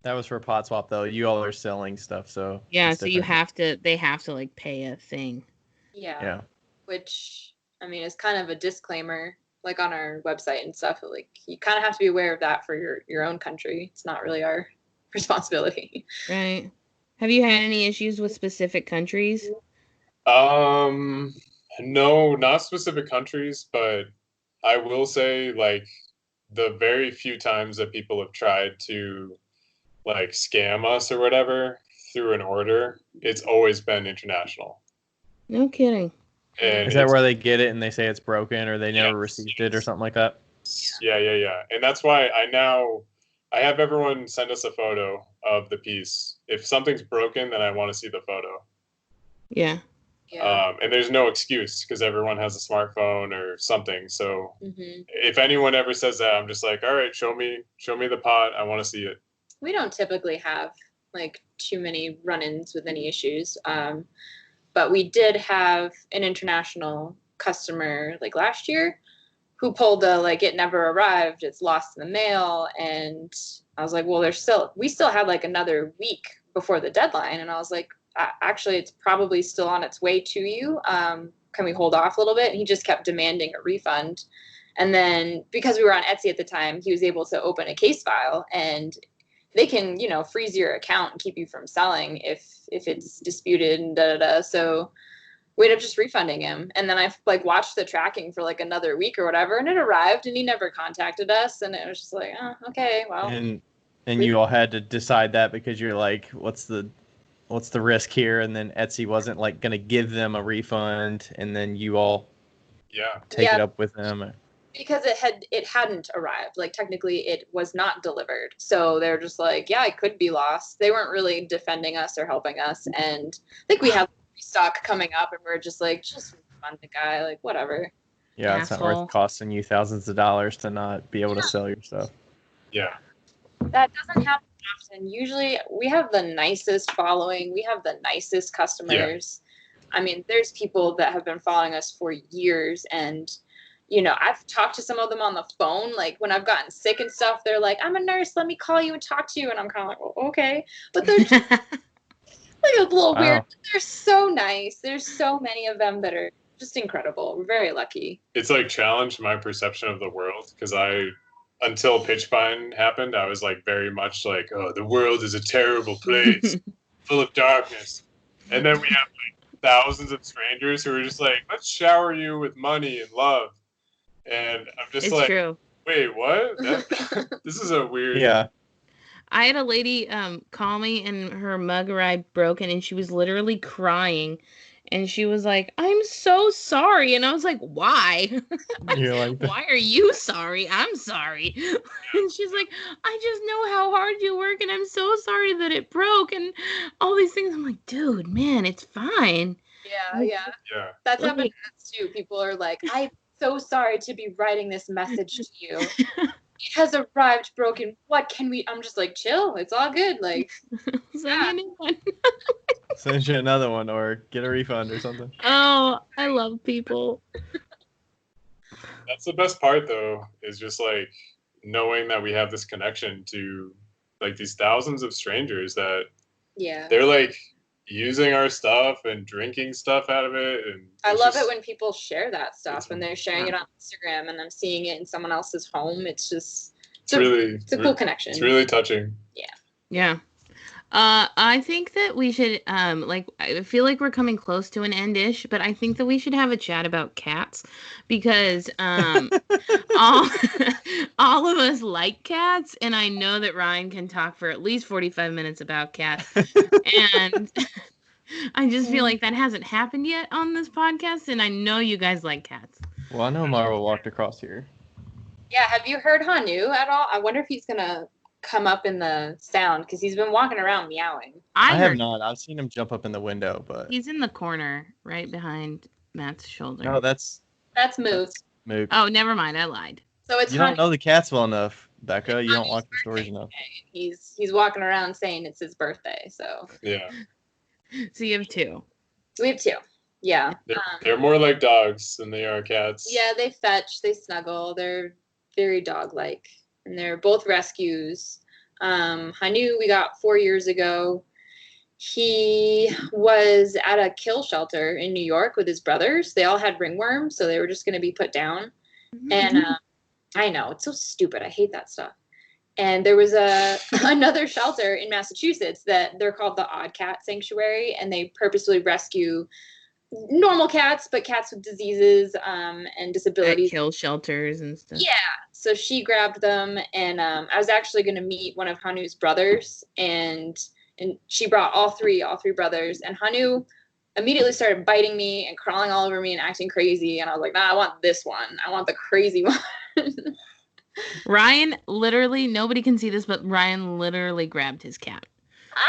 that was for pot swap though. You all are selling stuff, so yeah. So they have to like pay a thing. Yeah. Which I mean is kind of a disclaimer, like on our website and stuff. Like you kind of have to be aware of that for your own country. It's not really our responsibility. Right. Have you had any issues with specific countries? No, not specific countries, but I will say like the very few times that people have tried to like scam us or whatever through an order, it's always been international. No kidding. And is that where they get it and they say it's broken or they never received it or something like that? Yeah. And that's why I have everyone send us a photo of the piece. If something's broken, then I want to see the photo. Yeah. And there's no excuse because everyone has a smartphone or something. So if anyone ever says that, I'm just like, all right, show me the pot. I want to see it. We don't typically have like too many run-ins with any issues. But we did have an international customer like last year who pulled the like it never arrived, it's lost in the mail, and I was like, well, we still had like another week before the deadline, and I was like, actually, it's probably still on its way to you. Can we hold off a little bit? And he just kept demanding a refund, and then because we were on Etsy at the time, he was able to open a case file and they can, freeze your account and keep you from selling if it's disputed and da-da-da. So we ended up just refunding him. And then I like watched the tracking for like another week or whatever, and it arrived and he never contacted us. And it was just like, oh, okay, well. And you all had to decide that because you're like, what's the risk here? And then Etsy wasn't like going to give them a refund. And then you all take it up with them. Because it hadn't arrived. Like technically it was not delivered. So they're just like, yeah, it could be lost. They weren't really defending us or helping us. And I think we have restock coming up and we're just like, just refund the guy, like whatever. Yeah, it's not worth costing you thousands of dollars to not be able to sell your stuff. Yeah. That doesn't happen often. Usually we have the nicest following. We have the nicest customers. Yeah. I mean, there's people that have been following us for years, and I've talked to some of them on the phone. Like when I've gotten sick and stuff, they're like, I'm a nurse, let me call you and talk to you. And I'm kind of like, well, okay. But they're just like a little weird. They're so nice. There's so many of them that are just incredible. We're very lucky. It's like challenged my perception of the world because until Pitch Pine happened, I was like very much like, oh, the world is a terrible place full of darkness. And then we have like thousands of strangers who are just like, let's shower you with money and love. And I'm just it's true. Wait, what? This is a weird... Yeah. I had a lady call me and her mug arrived broken and she was literally crying. And she was like, I'm so sorry. And I was like, why? You're like, why are you sorry? I'm sorry. And she's like, I just know how hard you work and I'm so sorry that it broke and all these things. I'm like, dude, man, it's fine. Yeah. That's happened to us too. People are like, I'm so sorry to be writing this message to you. It has arrived broken. What can we... I'm just like, chill. It's all good. Like, send me a new one. Send you another one or get a refund or something. Oh, I love people. That's the best part, though, is just like knowing that we have this connection to like these thousands of strangers that yeah, they're like using our stuff and drinking stuff out of it. And I love it when people share that stuff when they're sharing it on Instagram and I'm seeing it in someone else's home. It's a cool connection. It's really touching. Yeah. I think that we should, I feel like we're coming close to an end-ish, but I think that we should have a chat about cats because, all of us like cats, and I know that Ryan can talk for at least 45 minutes about cats, and I just feel like that hasn't happened yet on this podcast, and I know you guys like cats. Well, I know Marvel walked across here. Yeah, have you heard Hanu at all? I wonder if he's gonna come up in the sound because he's been walking around meowing. I have not. I've seen him jump up in the window, but he's in the corner right behind Matt's shoulder. No, that's Mook. Mook. Oh, never mind. I lied. So it's you don't know the cats well enough, Becca. You don't watch the stories enough. He's walking around saying it's his birthday. So yeah. So you have two. We have two. Yeah. They're more like dogs than they are cats. Yeah, they fetch, they snuggle. They're very dog-like. And they're both rescues. Hanu we got 4 years ago. He was at a kill shelter in New York with his brothers. They all had ringworms, so they were just going to be put down. Mm-hmm. And I know, it's so stupid. I hate that stuff. And there was another shelter in Massachusetts that they're called the Odd Cat Sanctuary, and they purposely rescue normal cats, but cats with diseases and disabilities. At kill shelters and stuff. Yeah. So she grabbed them, and I was actually going to meet one of Hanu's brothers, and she brought all three brothers, and Hanu immediately started biting me and crawling all over me and acting crazy, and I was like, nah, I want this one. I want the crazy one. Ryan literally, nobody can see this, but Ryan literally grabbed his cat.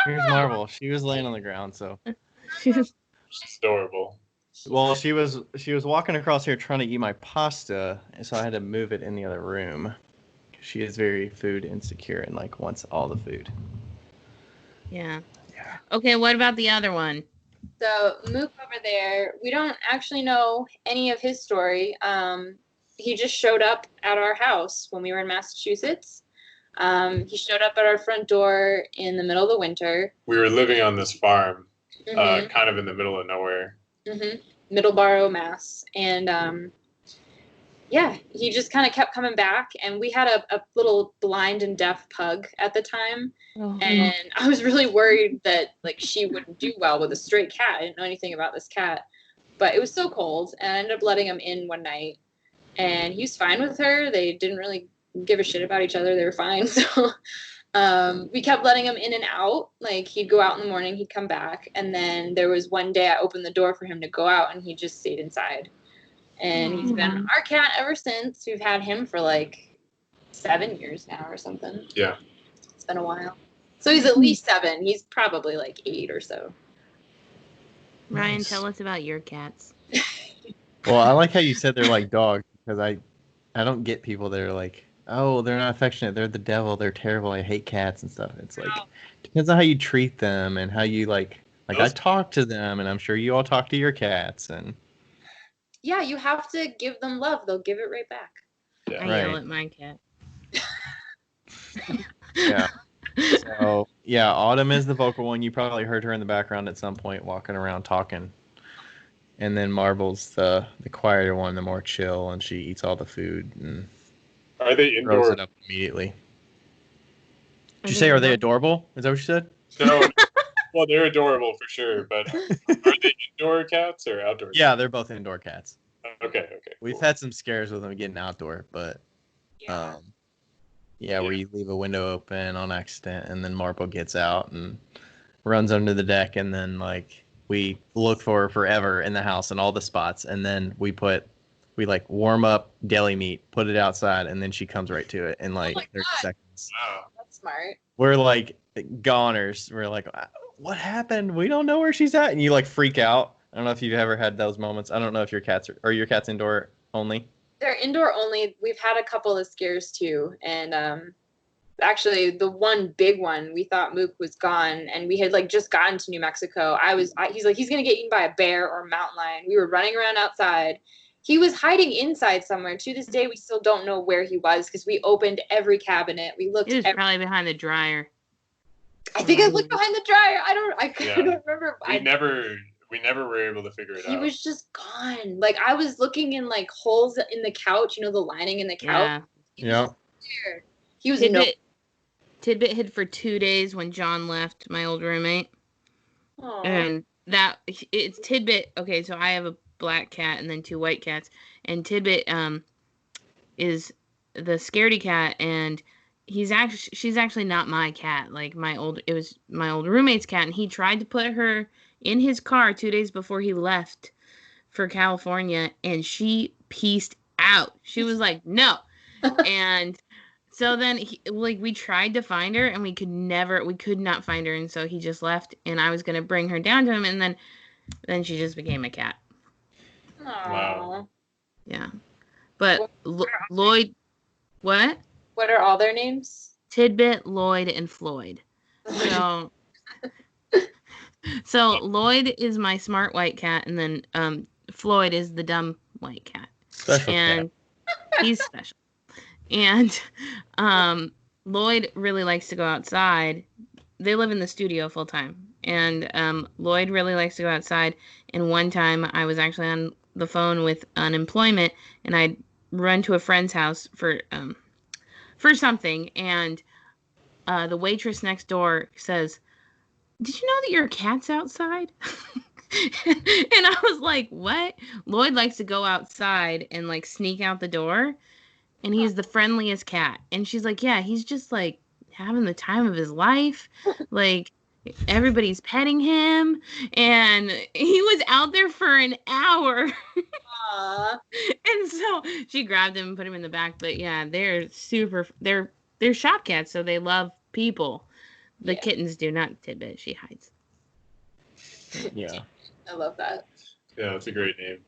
Here's Marvel. She was laying on the ground, so. She's adorable. Well, she was walking across here trying to eat my pasta, so I had to move it in the other room. She is very food insecure and like wants all the food. Yeah. Okay, what about the other one? So Mook over there, we don't actually know any of his story. He just showed up at our house when we were in Massachusetts. He showed up at our front door in the middle of the winter. We were living on this farm, kind of in the middle of nowhere. Mm-hmm. Middleborough, Mass. And he just kind of kept coming back. And we had a little blind and deaf pug at the time. Oh. And I was really worried that like she wouldn't do well with a stray cat. I didn't know anything about this cat. But it was so cold. And I ended up letting him in one night. And he was fine with her. They didn't really give a shit about each other. They were fine. So we kept letting him in and out. Like he'd go out in the morning, he'd come back. And then there was one day I opened the door for him to go out and he just stayed inside. And he's been our cat ever since. We've had him for like 7 years now or something. Yeah. It's been a while. So he's at least 7. He's probably like 8 or so. Ryan, tell us about your cats. Well, I like how you said they're like dogs because I don't get people that are like, oh, they're not affectionate. They're the devil. They're terrible. I hate cats and stuff. It's like, depends on how you treat them and how you like I talk to them, and I'm sure you all talk to your cats. And yeah, you have to give them love. They'll give it right back. Yeah. I yell at my cat. Yeah. So, yeah, Autumn is the vocal one. You probably heard her in the background at some point walking around talking. And then Marble's the quieter one, the more chill, and she eats all the food and are they indoor? Throws it up immediately. Did you say, are they adorable? Is that what you said? No. Well, they're adorable for sure, but are they indoor cats or outdoor cats? Yeah, they're both indoor cats. Okay. We've had some scares with them getting outdoor, but where you leave a window open on accident, and then Marble gets out and runs under the deck, and then we look for her forever in the house in all the spots, and then we warm up deli meat, put it outside, and then she comes right to it in 30 seconds. Wow. That's smart. We're goners. We're like, what happened? We don't know where she's at. And you freak out. I don't know if you've ever had those moments. I don't know if your cats are your cats indoor only? They're indoor only. We've had a couple of scares too. And actually the one big one, we thought Mook was gone, and we had just gotten to New Mexico. He's going to get eaten by a bear or a mountain lion. We were running around outside. He was hiding inside somewhere. To this day, we still don't know where he was because we opened every cabinet. We looked. He was probably behind the dryer. I think I looked behind the dryer. I don't remember. We never were able to figure it out. He was just gone. Like, I was looking in, like, holes in the couch, the lining in the couch. Yeah. He was Tidbit hid for 2 days when John left, my old roommate. Aww. And it's Tidbit. Okay, so I have a black cat and then 2 white cats. And Tidbit is the scaredy cat, and she's actually not my cat. Like, it was my old roommate's cat, and he tried to put her in his car 2 days before he left for California, and she pieced out. She was like, no. And so then we tried to find her, and we could not find her. And so he just left, and I was going to bring her down to him. And then she just became a cat. Wow. Yeah. But Lloyd, what? What are all their names? Tidbit, Lloyd, and Floyd. So Lloyd is my smart white cat, and then Floyd is the dumb white cat. Special and cat. He's special. And Lloyd really likes to go outside. They live in the studio full time. And Lloyd really likes to go outside. And one time I was actually on the phone with unemployment, and I'd run to a friend's house for something, and the waitress next door says, "Did you know that your cat's outside?" And I was like, "What?" Lloyd likes to go outside and like sneak out the door, and he's the friendliest cat. And she's like, "Yeah, he's just like having the time of his life. Like, everybody's petting him." And he was out there for an hour. And so she grabbed him and put him in the back. But yeah, they're shop cats, so they love people. The kittens do, not Tidbit. She hides. Yeah. I love that. Yeah, that's a great name.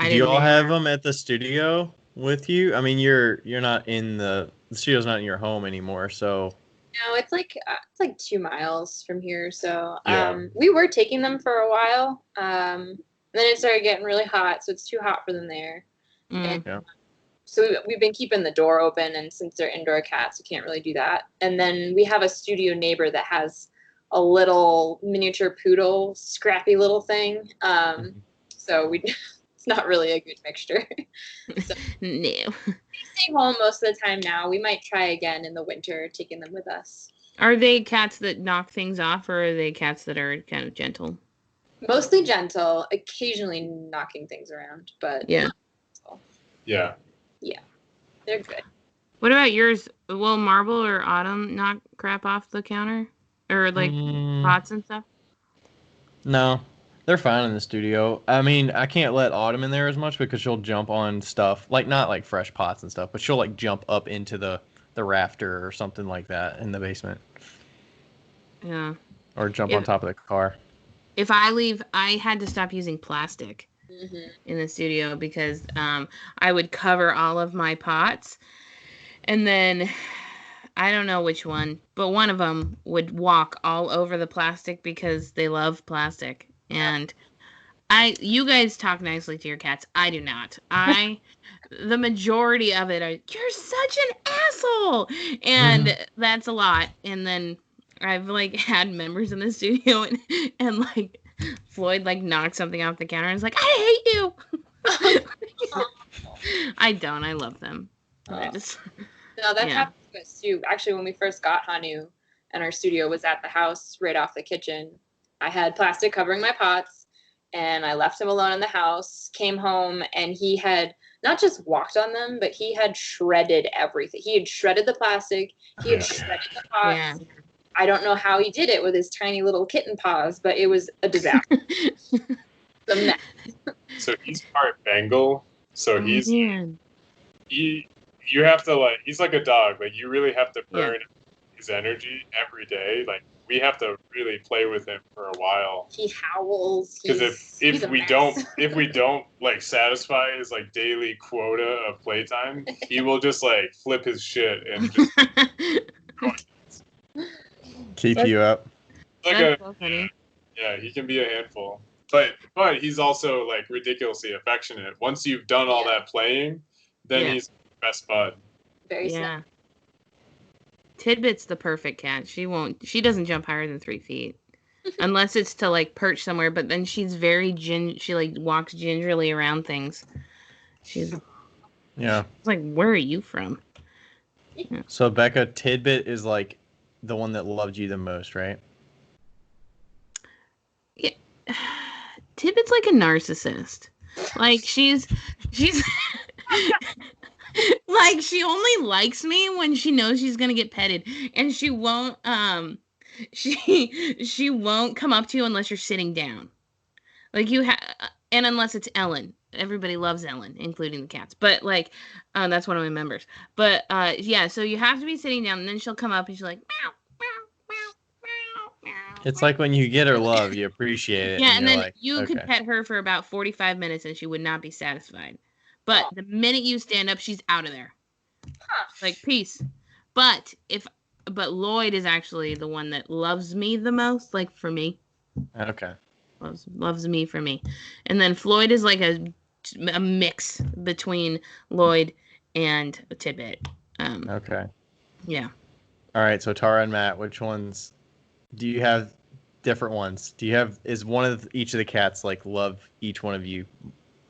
Do you all have them at the studio with you? I mean, you're not in the studio's not in your home anymore, so. No, it's like 2 miles from here. So we were taking them for a while. Then it started getting really hot, so it's too hot for them there. And, so we've been keeping the door open, and since they're indoor cats, we can't really do that. And then we have a studio neighbor that has a little miniature poodle, scrappy little thing. So it's not really a good mixture. So, no. We stay home most of the time now. We might try again in the winter, taking them with us. Are they cats that knock things off, or are they cats that are kind of gentle? Mostly gentle, occasionally knocking things around, but yeah. Yeah. Yeah. They're good. What about yours? Will Marble or Autumn knock crap off the counter? Or like pots and stuff? No. They're fine in the studio. I mean, I can't let Autumn in there as much because she'll jump on stuff, like not like fresh pots and stuff, but she'll like jump up into the rafter or something like that in the basement. Yeah. Or jump on top of the car. If I leave, I had to stop using plastic in the studio because I would cover all of my pots, and then I don't know which one, but one of them would walk all over the plastic because they love plastic. And you guys talk nicely to your cats. I do not. The majority of it are, "You're such an asshole," and that's a lot. And then I've like had members in the studio and like Floyd like knocked something off the counter and is like, "I hate you." I don't. I love them. No, that happened to us too. Actually, when we first got Hanu and our studio was at the house right off the kitchen, I had plastic covering my pots, and I left him alone in the house, came home, and he had not just walked on them, but he had shredded everything. He had shredded the plastic. He had shredded the pots. Yeah. I don't know how he did it with his tiny little kitten paws, but it was a disaster. A mess. So he's part Bengal. So you have to like, he's like a dog. Like you really have to burn his energy every day. Like we have to really play with him for a while. He howls. Because if we don't like satisfy his like daily quota of playtime, he will just like flip his shit and just keep you up. Like so funny. Yeah, he can be a handful. but he's also like ridiculously affectionate. Once you've done all that playing, then he's best bud. Very sad. Tidbit's the perfect cat. She doesn't jump higher than 3 feet. Unless it's to like perch somewhere, but then she's very she like walks gingerly around things. She's like, where are you from? Yeah. So Becca, Tidbit is like the one that loved you the most, right? Yeah. Tidbit's like a narcissist. Like she's like she only likes me when she knows she's gonna get petted, and she won't she won't come up to you unless you're sitting down. Like and unless it's Ellen. Everybody loves Ellen, including the cats. But like, that's one of my members. But yeah, so you have to be sitting down, and then she'll come up and she's like, meow, meow, meow, meow, meow. It's like when you get her love, you appreciate it. Yeah, and then like, you could pet her for about 45 minutes, and she would not be satisfied. But the minute you stand up, she's out of there. Like, peace. But Lloyd is actually the one that loves me the most, like for me. Okay. Loves me for me. And then Floyd is like a mix between Lloyd and Tidbit. Okay. Yeah. All right. So Tara and Matt, which ones do you have? Different ones. Is one of each of the cats like love each one of you,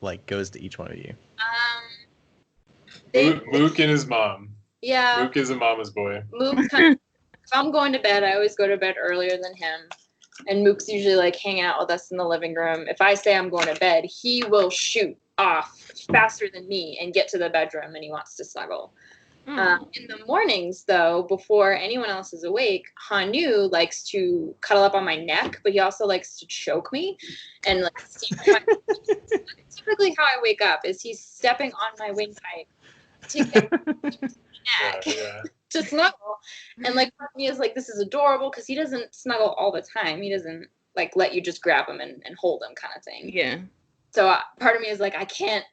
like goes to each one of you? Mook and his mom. Yeah. Mook is a mama's boy. Mook. If I'm going to bed, I always go to bed earlier than him. And Mook's usually like hanging out with us in the living room. If I say I'm going to bed, he will shoot off faster than me and get to the bedroom, and he wants to snuggle. In the mornings, though, before anyone else is awake, Hanu likes to cuddle up on my neck, but he also likes to choke me and like typically how I wake up is he's stepping on my windpipe to get neck to snuggle. And like part of me is like, this is adorable because he doesn't snuggle all the time. He doesn't like let you just grab him and hold him kind of thing. Yeah. So part of me is like, I can't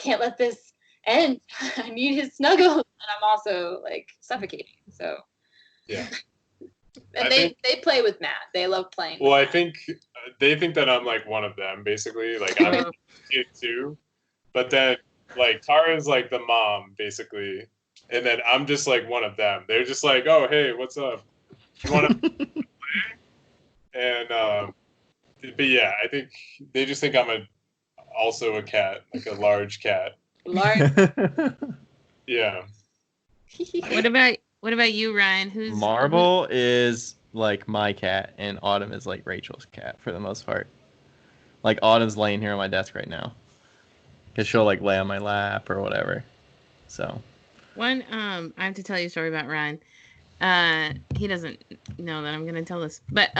let this end. I need his snuggle, and I'm also like suffocating. So yeah. And they play with Matt. They love playing. Well, I think they think that I'm like one of them, basically. Like I'm a kid too, but then like Tara's like the mom, basically, and then I'm just like one of them. They're just like, oh hey, what's up? You want to play? And but yeah, I think they just think I'm also a cat, like a large cat. Large. Yeah. What about you, Ryan? Marble is like my cat, and Autumn is like Rachel's cat for the most part. Like Autumn's laying here on my desk right now, because she'll like lay on my lap or whatever. So. I have to tell you a story about Ryan. He doesn't know that I'm gonna tell this, but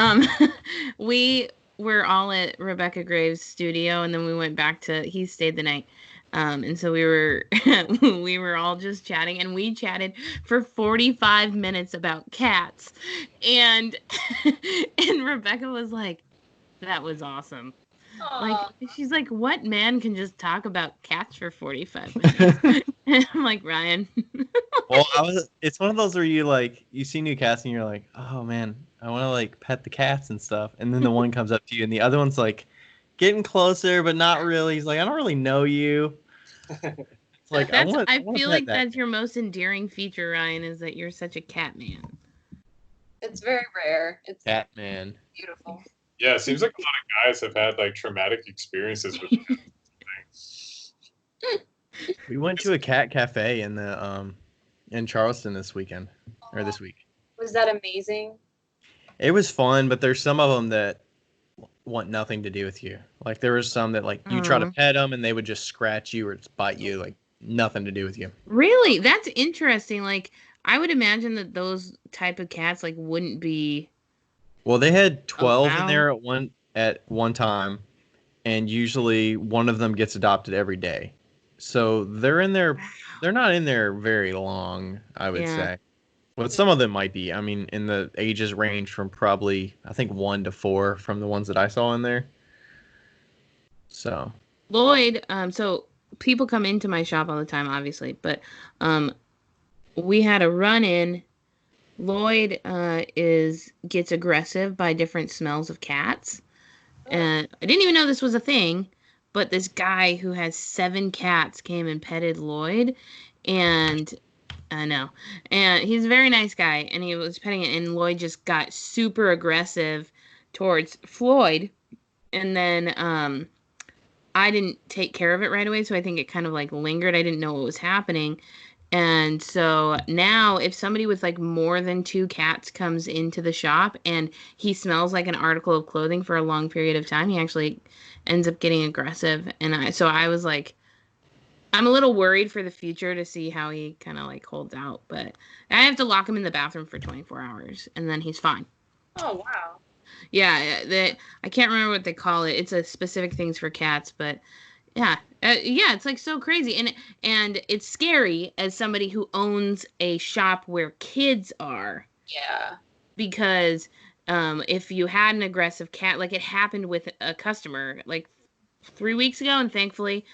we were all at Rebecca Graves' studio, and then we went back he stayed the night. And so we were all just chatting, and we chatted for 45 minutes about cats. And Rebecca was like, that was awesome. Aww. Like, she's like, what man can just talk about cats for 45 minutes? And I'm like, Ryan. Well, it's one of those where you see new cats and you're like, oh man, I want to like pet the cats and stuff. And then the one comes up to you and the other one's like getting closer, but not really. He's like, I don't really know you. It's like, I feel like that's your most endearing feature, Ryan, is that you're such a cat man. It's very rare. It's cat man. Beautiful. Yeah, it seems like a lot of guys have had like traumatic experiences with cats. We went to a cat cafe in Charleston this week. Was that amazing? It was fun, but there's some of them that want nothing to do with you. Like there was some that like you try to pet them and they would just scratch you or bite you, like nothing to do with you. Really? That's interesting. Like I would imagine that those type of cats like wouldn't be. Well, they had 12 in there at one time, and usually one of them gets adopted every day. So they're in there. They're not in there very long, I would say. But some of them might be. I mean, in the ages range from probably, I think, 1 to 4 from the ones that I saw in there. So. Lloyd, so people come into my shop all the time, obviously. But we had a run-in. Lloyd gets aggressive by different smells of cats. And I didn't even know this was a thing, but this guy who has 7 cats came and petted Lloyd, and I know, and he's a very nice guy, and he was petting it, and Lloyd just got super aggressive towards Floyd, and then I didn't take care of it right away, so I think it kind of like lingered. I didn't know what was happening. And so now if somebody with like more than 2 cats comes into the shop and he smells like an article of clothing for a long period of time, he actually ends up getting aggressive. And I was like, I'm a little worried for the future to see how he kind of like holds out, but I have to lock him in the bathroom for 24 hours and then he's fine. Oh, wow. Yeah, I can't remember what they call it. It's a specific things for cats, but yeah. Yeah, it's like so crazy. And it's scary as somebody who owns a shop where kids are. Yeah. Because if you had an aggressive cat, like it happened with a customer like 3 weeks ago, and thankfully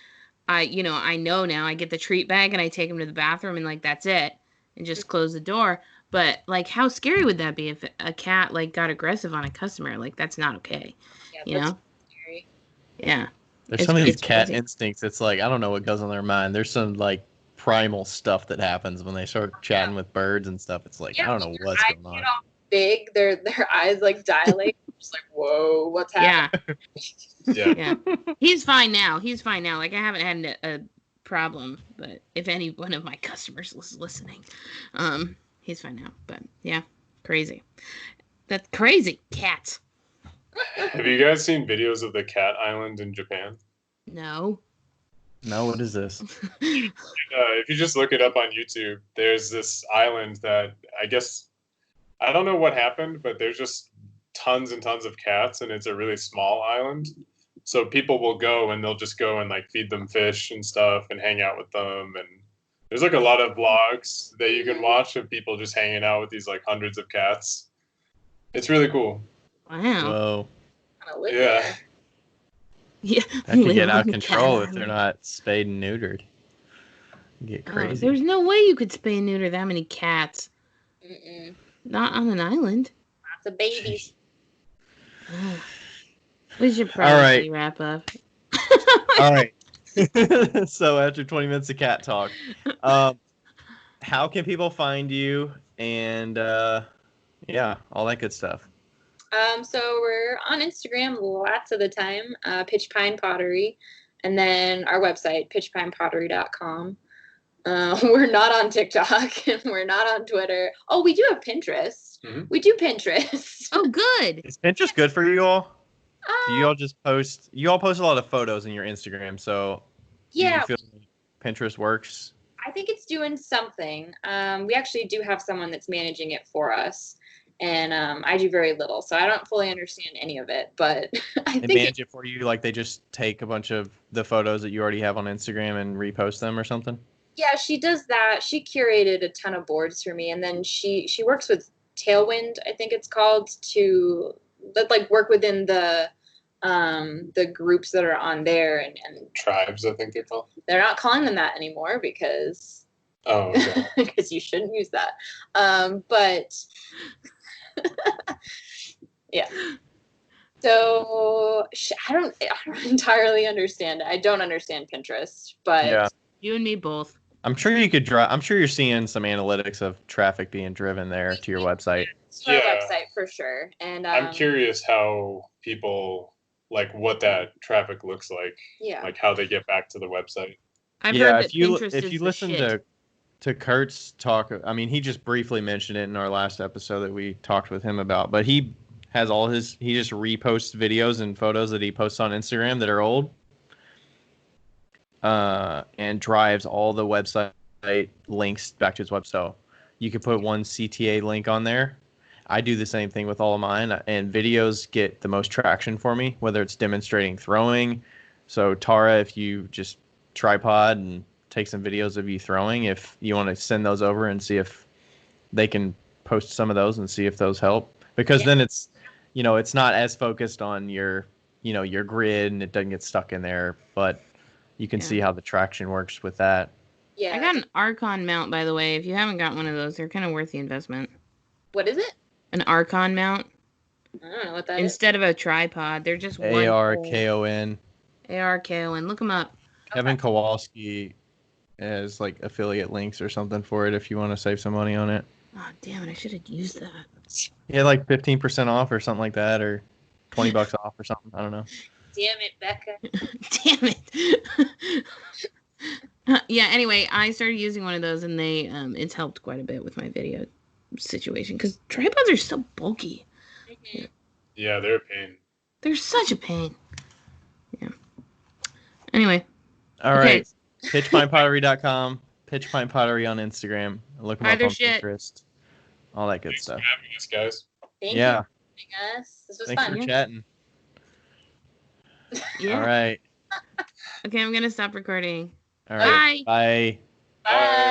I know now I get the treat bag and I take him to the bathroom and like that's it and just close the door. But like how scary would that be if a cat like got aggressive on a customer? Like that's not okay. Yeah, that's scary. Yeah. There's some of these cat instincts. It's like, I don't know what goes on their mind. There's some like primal stuff that happens when they start chatting with birds and stuff. It's like, I don't know what's going on. Big, their eyes like dilate. Just like, whoa, what's happening? Yeah. He's fine now. Like I haven't had a problem, but if any one of my customers was listening, he's fine now. But yeah, crazy. That's crazy. Cats. Have you guys seen videos of the cat island in Japan? No. No, what is this? If you just look it up on YouTube, there's this island that I don't know what happened, but there's just tons and tons of cats, and it's a really small island. So people will go and they'll just go and like feed them fish and stuff and hang out with them. And there's like a lot of vlogs that you can watch of people just hanging out with these like hundreds of cats. It's really cool. Wow. Whoa. Yeah. Yeah. That could get out of control if they're not spayed and neutered. Get crazy. There's no way you could spay and neuter that many cats. Mm-mm. Not on an island. Lots of babies. We should probably wrap up. All right. So after 20 minutes of cat talk, how can people find you and all that good stuff? So we're on Instagram lots of the time, Pitch Pine Pottery, and then our website, pitchpinepottery.com. We're not on TikTok and we're not on Twitter. Oh, we do have Pinterest. Mm-hmm. We do Pinterest. Oh, good. Is Pinterest good for you all? Do you all just post? You all post a lot of photos in your Instagram, so yeah. Do you feel like Pinterest works? I think it's doing something. We actually do have someone that's managing it for us, and I do very little, so I don't fully understand any of it. But I think they manage it for you, like they just take a bunch of the photos that you already have on Instagram and repost them or something. Yeah, she does that. She curated a ton of boards for me, and then she works with Tailwind, I think it's called, to like work within the groups that are on there and tribes, I think they're called. They're not calling them that anymore because because you shouldn't use that. But yeah. So I don't entirely understand it. I don't understand Pinterest, but yeah. You and me both. I'm sure you could I'm sure you're seeing some analytics of traffic being driven there to your website. To our website for sure. And I'm curious how people like what that traffic looks like. Yeah. Like how they get back to the website. I've heard that if you listen to Kurt's talk, I mean, he just briefly mentioned it in our last episode that we talked with him about, but he has he just reposts videos and photos that he posts on Instagram that are old. And drives all the website links back to his website. So you could put one CTA link on there. I do the same thing with all of mine, and videos get the most traction for me, whether it's demonstrating throwing. So Tara, if you just tripod and take some videos of you throwing, if you want to send those over and see if they can post some of those and see if those help, because then it's, it's not as focused on your grid and it doesn't get stuck in there, but you can see how the traction works with that. Yeah. I got an Archon mount, by the way. If you haven't got one of those, they're kind of worth the investment. What is it? An Archon mount. I don't know what that Instead of a tripod, they're just ARKON. ARKON. Look them up. Kevin Kowalski has like affiliate links or something for it if you want to save some money on it. Oh, damn it. I should have used that. He had like 15% off or something like that, or $20 off or something. I don't know. Damn it, Becca. Damn it. Yeah, anyway, I started using one of those, and it's helped quite a bit with my video situation, because tripods are so bulky. Mm-hmm. Yeah, they're a pain. They're such a pain. Yeah. Anyway. All right. Pitchpinepottery.com. Pitch Pine Pottery on Instagram. Look them up on Pinterest. All that good stuff. Thanks for having us, guys. Thank you for having us. This was Thanks fun. for chatting. Yeah. All right. Okay, I'm going to stop recording. All right. Bye. Bye. Bye.